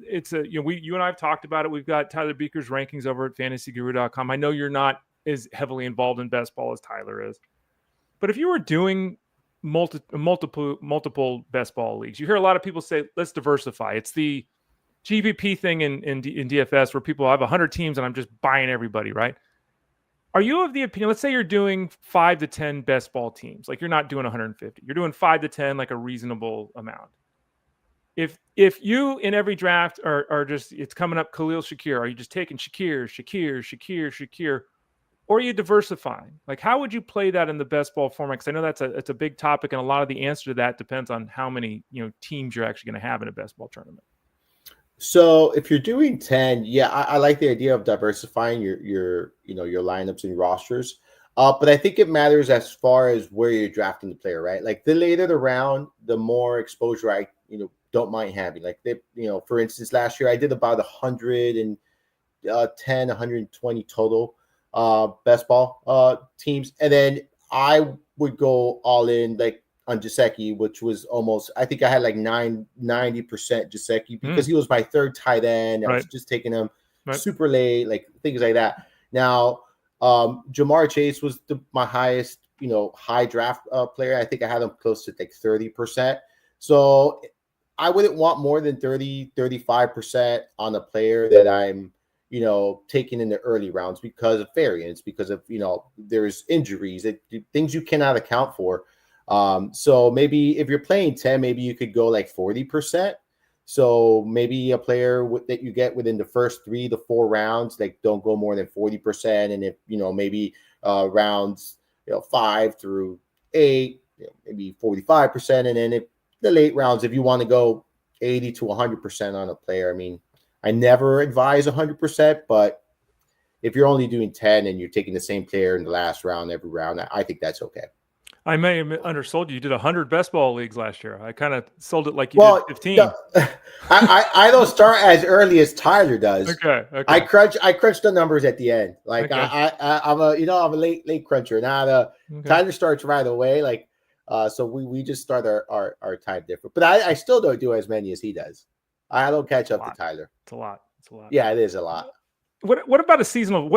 It's a you and I have talked about it. We've got Tyler Beaker's rankings over at fantasyguru.com. I know you're not as heavily involved in best ball as Tyler is, but if you were doing multiple best ball leagues, you hear a lot of people say, let's diversify. It's the GPP thing in DFS where people have 100 teams and I'm just buying everybody, right? Are you of the opinion, let's say you're doing 5 to 10 best ball teams, like you're not doing 150, you're doing 5 to 10, like a reasonable amount. If you in every draft are just, it's coming up Khalil Shakir, are you just taking Shakir, or are you diversifying? Like, how would you play that in the best ball format? Because I know it's a big topic, and a lot of the answer to that depends on how many teams you're actually going to have in a best ball tournament. So if you're doing 10, yeah, I like the idea of diversifying your lineups and rosters. But I think it matters as far as where you're drafting the player, right? Like the later the round, the more exposure I don't mind having. Like for instance, last year I did about 110, 120 total best ball teams, and then I would go all in like on Gesicki, which was almost, I think I had like 90% Gesicki because he was my third tight end. I was just taking him super late, like things like that. Now, Jamar Chase was my highest, high draft player. I think I had him close to like 30%. So I wouldn't want more than 35% on a player that I'm, taking in the early rounds because of variance, because of, there's injuries, things you cannot account for. So maybe if you're playing 10, maybe you could go like 40%. So maybe a player that you get within the first 3 to 4 rounds, like don't go more than 40%. And if, maybe rounds, 5 through 8, maybe 45%. And then if the late rounds, if you want to go 80 to 100% on a player, I mean, I never advise 100%, but if you're only doing 10 and you're taking the same player in the last round, every round, I think that's okay. I may have undersold you. You did 100 best ball leagues last year. I kind of sold it like you did 15. No, I don't start as early as Tyler does. Okay. I crunch the numbers at the end. Like okay. I'm a late cruncher. Now Tyler starts right away. Like so we just start our time different. But I still don't do as many as he does. I don't catch up to Tyler. It's a lot. Yeah, it is a lot. What about a seasonal?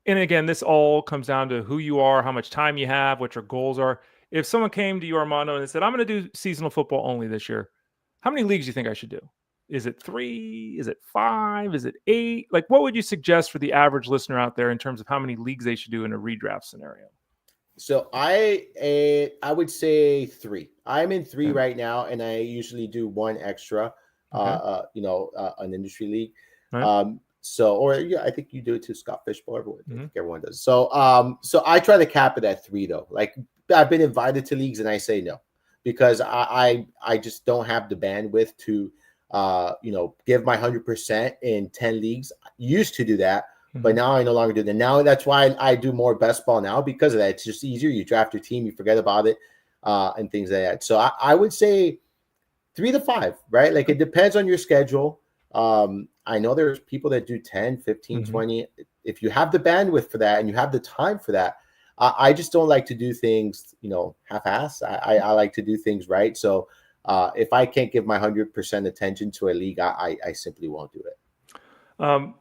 And again, this all comes down to who you are, how much time you have, what your goals are. If someone came to you, Armando, and said, I'm going to do seasonal football only this year, how many leagues do you think I should do? Is it 3? Is it 5? Is it 8? Like, what would you suggest for the average listener out there in terms of how many leagues they should do in a redraft scenario? So I would say 3. I'm in 3 right now, and I usually do 1 extra, an industry league. Right. I think you do it too, Scott Fishbowl. I think everyone does. So I try to cap it at 3 though. Like I've been invited to leagues and I say no, because I just don't have the bandwidth to, give my 100% in 10 leagues. I used to do that, but now I no longer do that. Now that's why I do more best ball now, because of that. It's just easier. You draft your team, you forget about it, and things like that. So I would say 3 to 5, right? Like it depends on your schedule. I know there's people that do 10, 15, 20. if you have the bandwidth for that and you have the time for that, I just don't like to do things, half-ass. I like to do things right. So if I can't give my 100% attention to a league, I simply won't do it.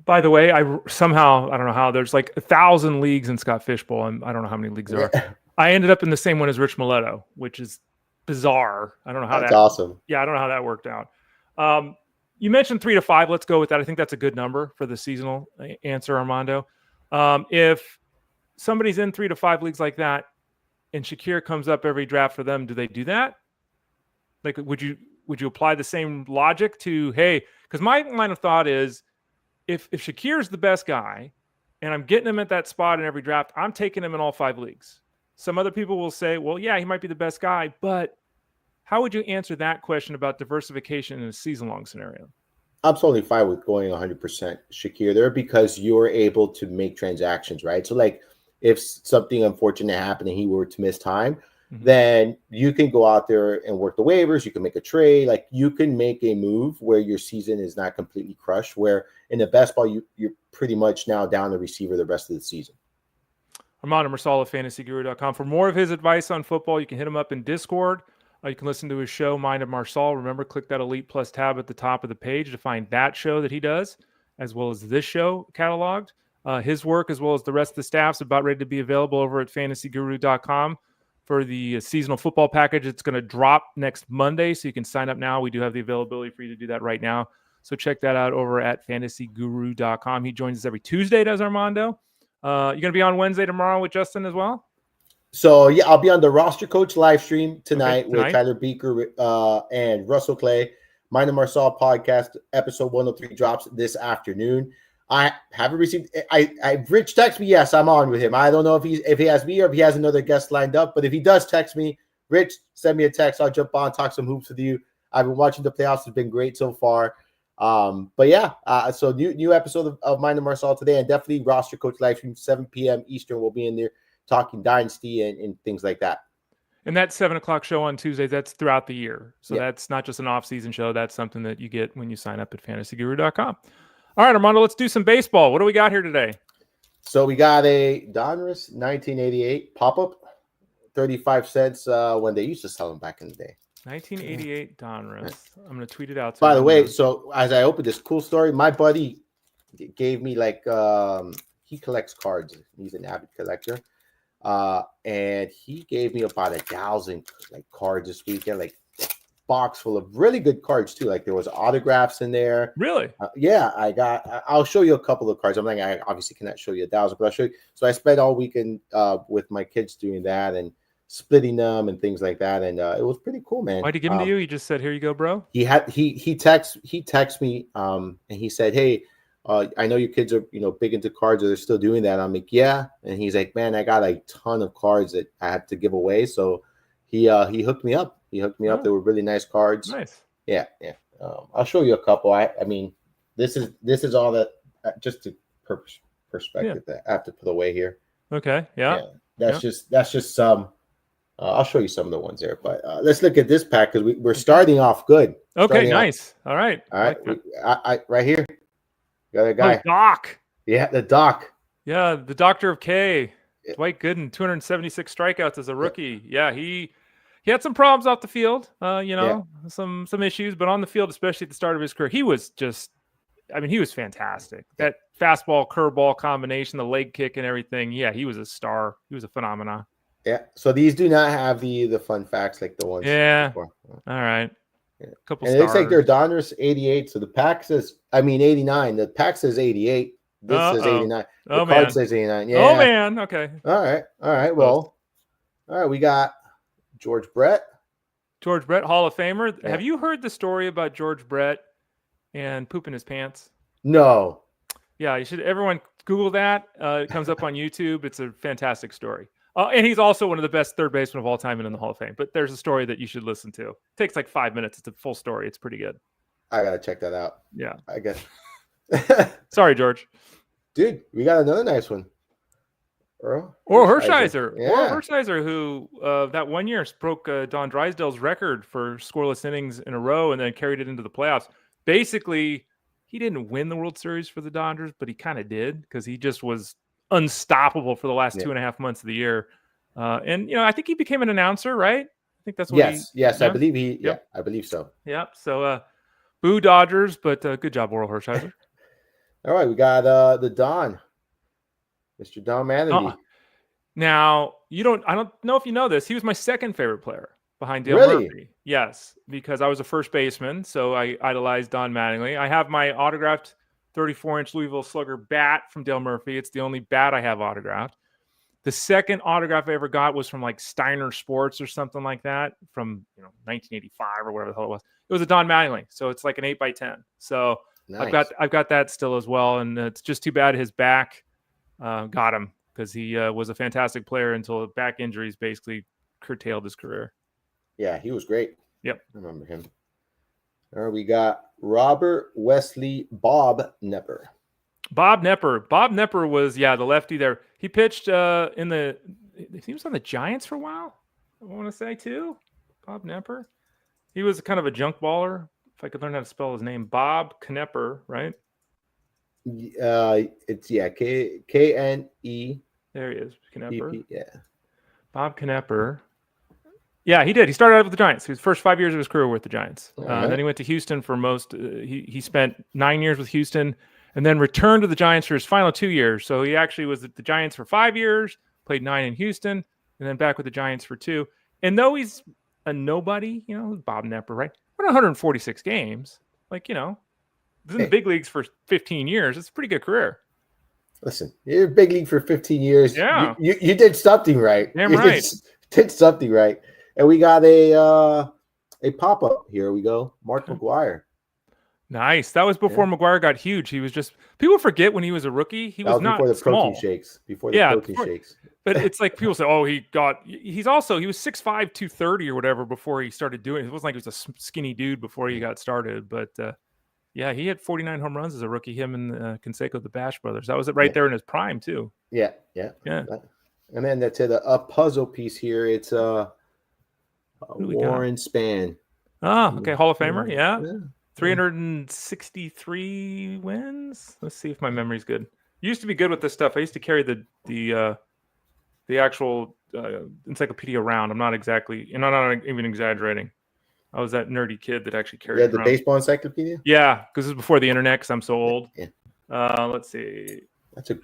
By the way, I don't know how, there's like 1,000 leagues in Scott Fishbowl, and I don't know how many leagues there are. I ended up in the same one as Rich Mileto, which is bizarre. I don't know how that's awesome. Yeah, I don't know how that worked out. You mentioned 3 to 5. Let's go with that. I think that's a good number for the seasonal answer, Armando. If somebody's in 3 to 5 leagues like that, and Shakir comes up every draft for them, do they do that? Like, would you apply the same logic to, hey, because my line of thought is, if Shakir's the best guy, and I'm getting him at that spot in every draft, I'm taking him in all 5 leagues. Some other people will say, well, yeah, he might be the best guy, but how would you answer that question about diversification in a season-long scenario? I'm totally fine with going 100% Shakir there because you're able to make transactions, right? So, like, if something unfortunate happened and he were to miss time, then you can go out there and work the waivers. You can make a trade. Like, you can make a move where your season is not completely crushed, where in the best ball, you're pretty much now down the receiver the rest of the season. Armando Marsal of fantasyguru.com. For more of his advice on football, you can hit him up in Discord. You can listen to his show, Mind of Marsal. Remember, click that Elite Plus tab at the top of the page to find that show that he does, as well as this show cataloged. His work, as well as the rest of the staff's about ready to be available over at fantasyguru.com for the seasonal football package. It's going to drop next Monday, so you can sign up now. We do have the availability for you to do that right now. So check that out over at fantasyguru.com. He joins us every Tuesday, does Armando. You're going to be on Wednesday tomorrow with Justin as well? So, yeah, I'll be on the Roster Coach live stream tonight with Tyler Beaker and Russell Clay. Mind of Marsal podcast, episode 103 drops this afternoon. I haven't received Rich text me. Yes, I'm on with him. I don't know if he has me or if he has another guest lined up. But if he does text me, Rich, send me a text. I'll jump on, talk some hoops with you. I've been watching the playoffs. It's been great so far. But yeah, so new episode of Mind of Marsal today, and definitely Roster Coach live stream 7 p.m. Eastern. We'll be in there talking Dynasty and things like that. And that 7 o'clock show on Tuesdays, that's throughout the year. So that's not just an off-season show. That's something that you get when you sign up at fantasyguru.com. All right, Armando, let's do some baseball. What do we got here today? So we got a Donruss 1988 pop-up, 35 cents when they used to sell them back in the day. 1988 Donruss. I'm going to tweet it out. By the way, so as I opened this cool story, my buddy gave me he collects cards. He's an avid collector. And he gave me about 1,000 cards this weekend, a box full of really good cards too. Like, there was autographs in there. Really? Yeah, I'll show you a couple of cards. I obviously cannot show you 1,000, but I'll show you. So I spent all weekend with my kids doing that and splitting them and things like that. And it was pretty cool, man. Why'd he give them to you? He just said, here you go, bro. He texted me and he said, hey, I know your kids are, big into cards. Are they still doing that? I'm like, yeah. And he's like, man, I got a ton of cards that I have to give away. So he hooked me up. They were really nice cards. Nice. Yeah. I'll show you a couple. I mean, this is all that just to perspective that I have to put away here. Okay. Yeah. That's just some. I'll show you some of the ones there, but let's look at this pack because we're starting off good. Okay. Nice. All right. I right here. Got a guy. Doc. Yeah, the Doc. Yeah, the Doctor of K. Dwight Gooden, 276 strikeouts as a rookie. Yeah, he had some problems off the field. Some issues, but on the field, especially at the start of his career, he was he was fantastic. That fastball curveball combination, the leg kick, and everything. Yeah, he was a star. He was a phenomenon. Yeah. So these do not have the fun facts like the ones. Yeah. Before. All right. And it looks like they're Donruss 88. So the pack says, 89. The pack says 88. This says 89. The card says 89. Yeah. Oh, man. Okay. All right. Well, all right. We got George Brett, Hall of Famer. Yeah. Have you heard the story about George Brett and pooping his pants? No. Yeah, you should. Everyone Google that. It comes up on YouTube. It's a fantastic story. And he's also one of the best third basemen of all time and in the Hall of Fame. But there's a story that you should listen to. It takes 5 minutes. It's a full story. It's pretty good. I got to check that out. Yeah. I guess. Sorry, George. Dude, we got another nice one. Or Hershiser. Yeah. Or Hershiser, who that 1 year broke Don Drysdale's record for scoreless innings in a row and then carried it into the playoffs. Basically, he didn't win the World Series for the Dodgers, but he kind of did because he just was unstoppable for the last 2.5 months of the year. And I think he became an announcer, right? I think that's what Yes, I believe he. Yep. Yeah, I believe so. Yep. So, boo Dodgers, but good job, Oral Hershiser. All right, we got the Don, Mr. Don Mattingly. Now, I don't know if you know this. He was my second favorite player behind Dale Murphy. Yes, because I was a first baseman, so I idolized Don Mattingly. I have my autographed 34-inch Louisville Slugger bat from Dale Murphy. It's the only bat I have autographed. The second autograph I ever got was from like Steiner Sports or something like that from 1985 or whatever the hell it was. It was a Don Mattingly, so it's like an 8x10. So nice. I've got that still as well, and it's just too bad his back got him because he was a fantastic player until back injuries basically curtailed his career. Yeah, he was great. Yep, I remember him. All right, we got Robert Wesley Bob Nepper. Bob Nepper was the lefty there. He pitched he was on the Giants for a while. I want to say too. Bob Nepper. He was kind of a junk baller. If I could learn how to spell his name, Bob Knepper, right? It's K-N-E. There he is, Knepper. Yeah, Bob Knepper. Yeah, he did. He started out with the Giants. His first 5 years of his career were with the Giants. Right. Then he went to Houston for most. He spent 9 years with Houston, and then returned to the Giants for his final 2 years. So he actually was at the Giants for 5 years, played 9 in Houston, and then back with the Giants for 2. And though he's a nobody, Bob Nepper, right? 146 games, was in the big leagues for 15 years. It's a pretty good career. Listen, you're a big league for 15 years. Yeah, you did something right. Damn right. Did something right. And we got a pop-up. Here we go. Mark McGwire. Nice. That was before McGwire got huge. He was just people forget when he was a rookie. He was not before the small. Protein shakes. Before the protein shakes. But it's like people say, oh, he was 6'5", 230 or whatever before he started doing it. It wasn't like he was a skinny dude before he got started. But he had 49 home runs as a rookie, him and Canseco, the Bash brothers. That was it right there in his prime too. Yeah. And then that's a puzzle piece here. It's Warren Span. Oh, okay. Hall of Famer. Yeah. 363 wins. Let's see if my memory's good. Used to be good with this stuff. I used to carry the actual encyclopedia around. I'm not even exaggerating. I was that nerdy kid that actually carried it around. Baseball encyclopedia? Yeah, because it was before the internet, because I'm so old. Yeah. Let's see. That's a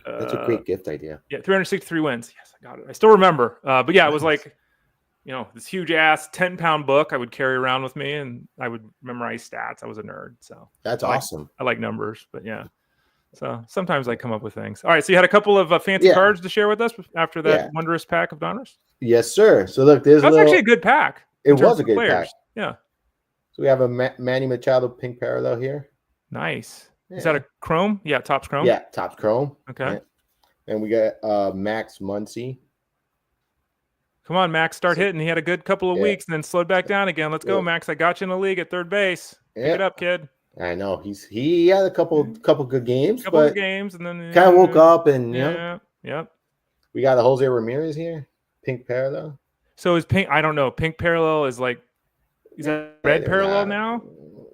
great gift idea. Yeah, 363 wins. Yes, I got it. I still remember. But yeah, it was like, this huge ass 10-pound book I would carry around with me, and I would memorize stats. I was a nerd, so that's awesome. I like numbers, but yeah. So sometimes I come up with things. All right, so you had a couple of fancy cards to share with us after that wondrous pack of Donners? Yes, sir. So look, there's actually a good pack. It was a good pack. Yeah. So we have a Manny Machado pink parallel here. Nice. Yeah. Is that a chrome? Yeah, Topps chrome. Yeah, Topps chrome. Okay. Right. And we got Max Muncy. Come on, Max, start hitting. He had a good couple of weeks and then slowed back down again. Let's go, Max. I got you in the league at third base. Pick it up, kid. I know. He had a couple good games. And then kind of woke up and Yep. We got a Jose Ramirez here. Pink parallel. So is pink, I don't know. Pink parallel is like, is that red parallel now?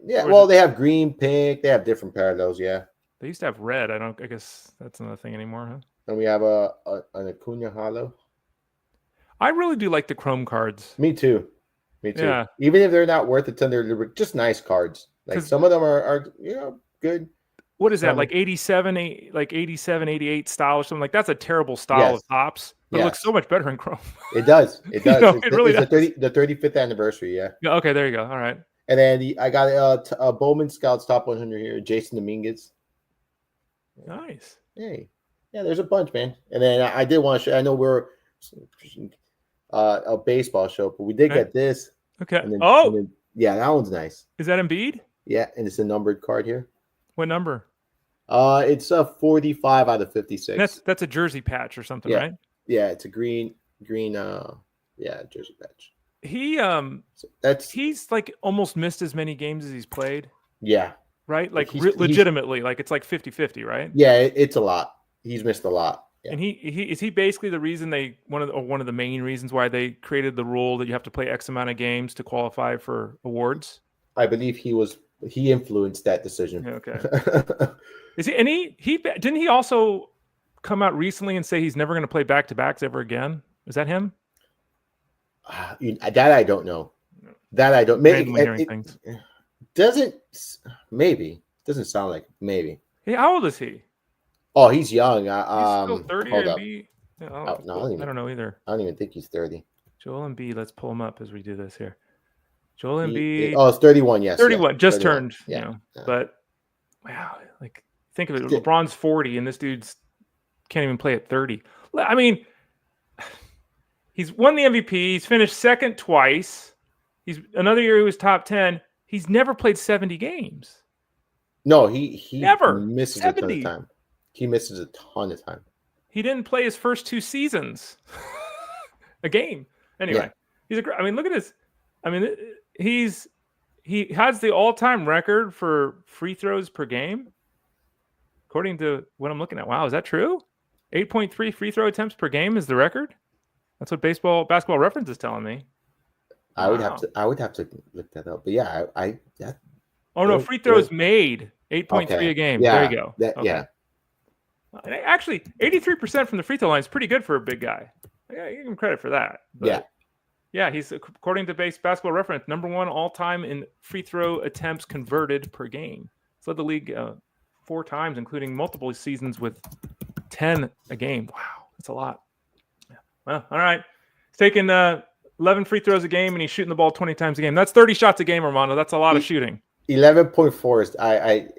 Yeah, well, they have green, pink. They have different parallels, yeah. They used to have red. I guess that's not a thing anymore, huh? And we have an Acuna Hollow. I really do like the chrome cards. Me too. Yeah. Even if they're not worth a ton, they're just nice cards. Like some of them are good. What is that? Like 87, 88 style or something? Like that's a terrible style of Topps. But it looks so much better in chrome. It does. It does. It really does. The 35th anniversary, yeah. Okay, there you go. All right. And then I got a Bowman Scouts top 100 here, Jason Dominguez. Nice. Hey. Yeah, there's a bunch, man. And then I did want to show, I know we're a baseball show, but we did get this. Okay. And then, yeah, that one's nice. Is that Embiid? Yeah, and it's a numbered card here. What number? It's a 45 out of 56. That's a jersey patch or something, right? Yeah, it's a green jersey patch. He's like almost missed as many games as he's played. Yeah. Right? Like legitimately, like it's like 50-50, right? Yeah, it's a lot. He's missed a lot. Yeah. And is he basically the reason one of the main reasons why they created the rule that you have to play X amount of games to qualify for awards? I believe he was He influenced that decision. Okay. Is he? And he didn't he also come out recently and say he's never going to play back-to-backs ever again? Is that him? That I don't know. That I don't. Maybe things. Doesn't sound like maybe. Hey, how old is he? Oh, he's young. He's still 30 hold or up. I don't know either. I don't even think he's 30. Joel Embiid. Let's pull him up as we do this here. Joel Embiid. It's 31. Yes, 31. Just 31. turned. Yeah. You know, but wow, like think of it. LeBron's 40, and this dude's can't even play at 30. I mean, he's won the MVP. He's finished second twice. He's another year he was top 10. He's never played 70 games. No, he never misses 70. a ton of time. He misses a ton of time. He didn't play his first 2 seasons a game. Anyway, he's a great. I mean, look at this. I mean, he has the all-time record for free throws per game, according to what I'm looking at. Wow, is that true? 8.3 free throw attempts per game is the record. That's what Basketball Reference is telling me. I would have to look that up. But yeah, free throws made 8.3 a game. Yeah, there you go. Yeah. Actually, 83% from the free throw line is pretty good for a big guy. Yeah, you give him credit for that. But yeah, he's, according to Basketball Reference, number 1 all-time in free throw attempts converted per game. He's led the league 4 times, including multiple seasons with 10 a game. Wow, that's a lot. Yeah. Well, all right. He's taking 11 free throws a game, and he's shooting the ball 20 times a game. That's 30 shots a game, Armando. That's a lot of shooting. 11.4 is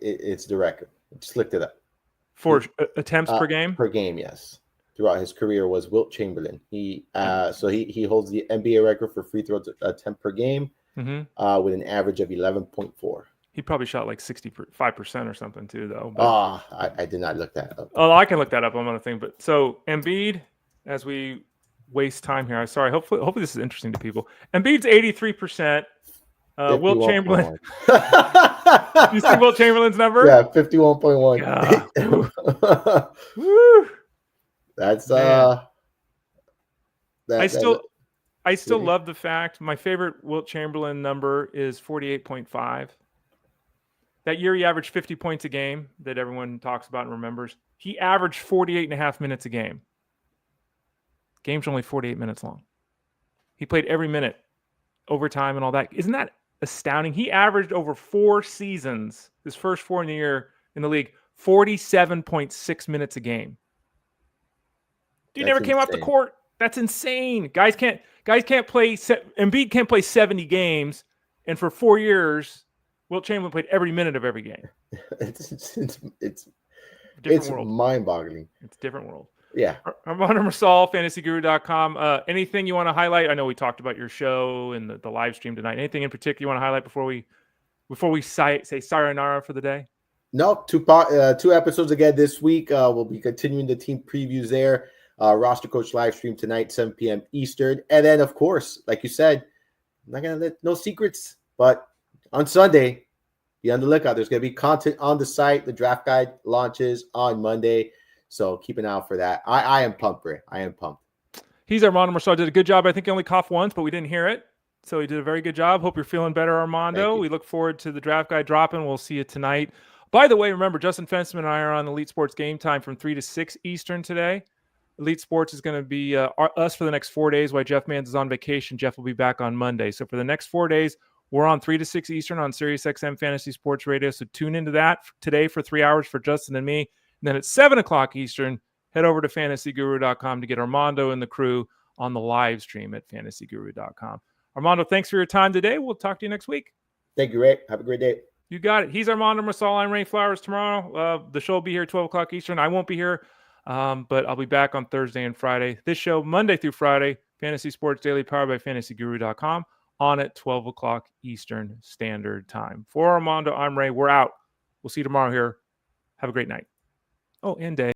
it's the record. Just looked it up. For attempts per game? Per game, yes. Throughout his career was Wilt Chamberlain. He holds the NBA record for free throws attempt per game with an average of 11.4. He probably shot like 65% or something too, though. I did not look that up. Oh, I can look that up on another thing. But so Embiid, as we waste time here, I'm sorry. Hopefully this is interesting to people. Embiid's 83%. Wilt Chamberlain. You see Wilt Chamberlain's number? Yeah, 51.1. Woo! That's I still love the fact my favorite Wilt Chamberlain number is 48.5. That year he averaged 50 points a game that everyone talks about and remembers. He averaged 48.5 minutes a game. Games are only 48 minutes long. He played every minute, overtime and all that. Isn't that astounding? He averaged over 4 seasons, his first 4 in the year in the league, 47.6 minutes a game. Dude never came off the court. That's insane. Guys can't play. Embiid can't play 70 games, and for 4 years, Wilt Chamberlain played every minute of every game. It's world. Mind-boggling. It's a different world. Yeah. Armando Marsal, fantasyguru.com. Anything you want to highlight? I know we talked about your show and the live stream tonight. Anything in particular you want to highlight before we say sayonara for the day? No, 2 episodes again this week. We'll be continuing the team previews there. Roster Coach live stream tonight, 7 p.m. Eastern. And then, of course, like you said, I'm not going to let no secrets, but on Sunday, be on the lookout. There's going to be content on the site. The draft guide launches on Monday. So keep an eye out for that. I am pumped, Ray. I am pumped. He's Armando Marsal. Did a good job. I think he only coughed once, but we didn't hear it. So he did a very good job. Hope you're feeling better, Armando. We look forward to the draft guide dropping. We'll see you tonight. By the way, remember, Justin Fensman and I are on Elite Sports Game Time from 3 to 6 Eastern today. Elite Sports is going to be us for the next 4 days while Jeff Mans is on vacation. Jeff will be back on Monday. So for the next 4 days, we're on 3 to 6 Eastern on SiriusXM Fantasy Sports Radio. So tune into that today for 3 hours for Justin and me. And then at 7 o'clock Eastern, head over to fantasyguru.com to get Armando and the crew on the live stream at fantasyguru.com. Armando, thanks for your time today. We'll talk to you next week. Thank you, Ray. Have a great day. You got it. He's Armando Marsal. I'm Ray Flowers tomorrow. The show will be here at 12 o'clock Eastern. I won't be here, but I'll be back on Thursday and Friday. This show, Monday through Friday, Fantasy Sports Daily, powered by fantasyguru.com, on at 12 o'clock Eastern Standard Time. For Armando, I'm Ray. We're out. We'll see you tomorrow here. Have a great night. Oh, and day.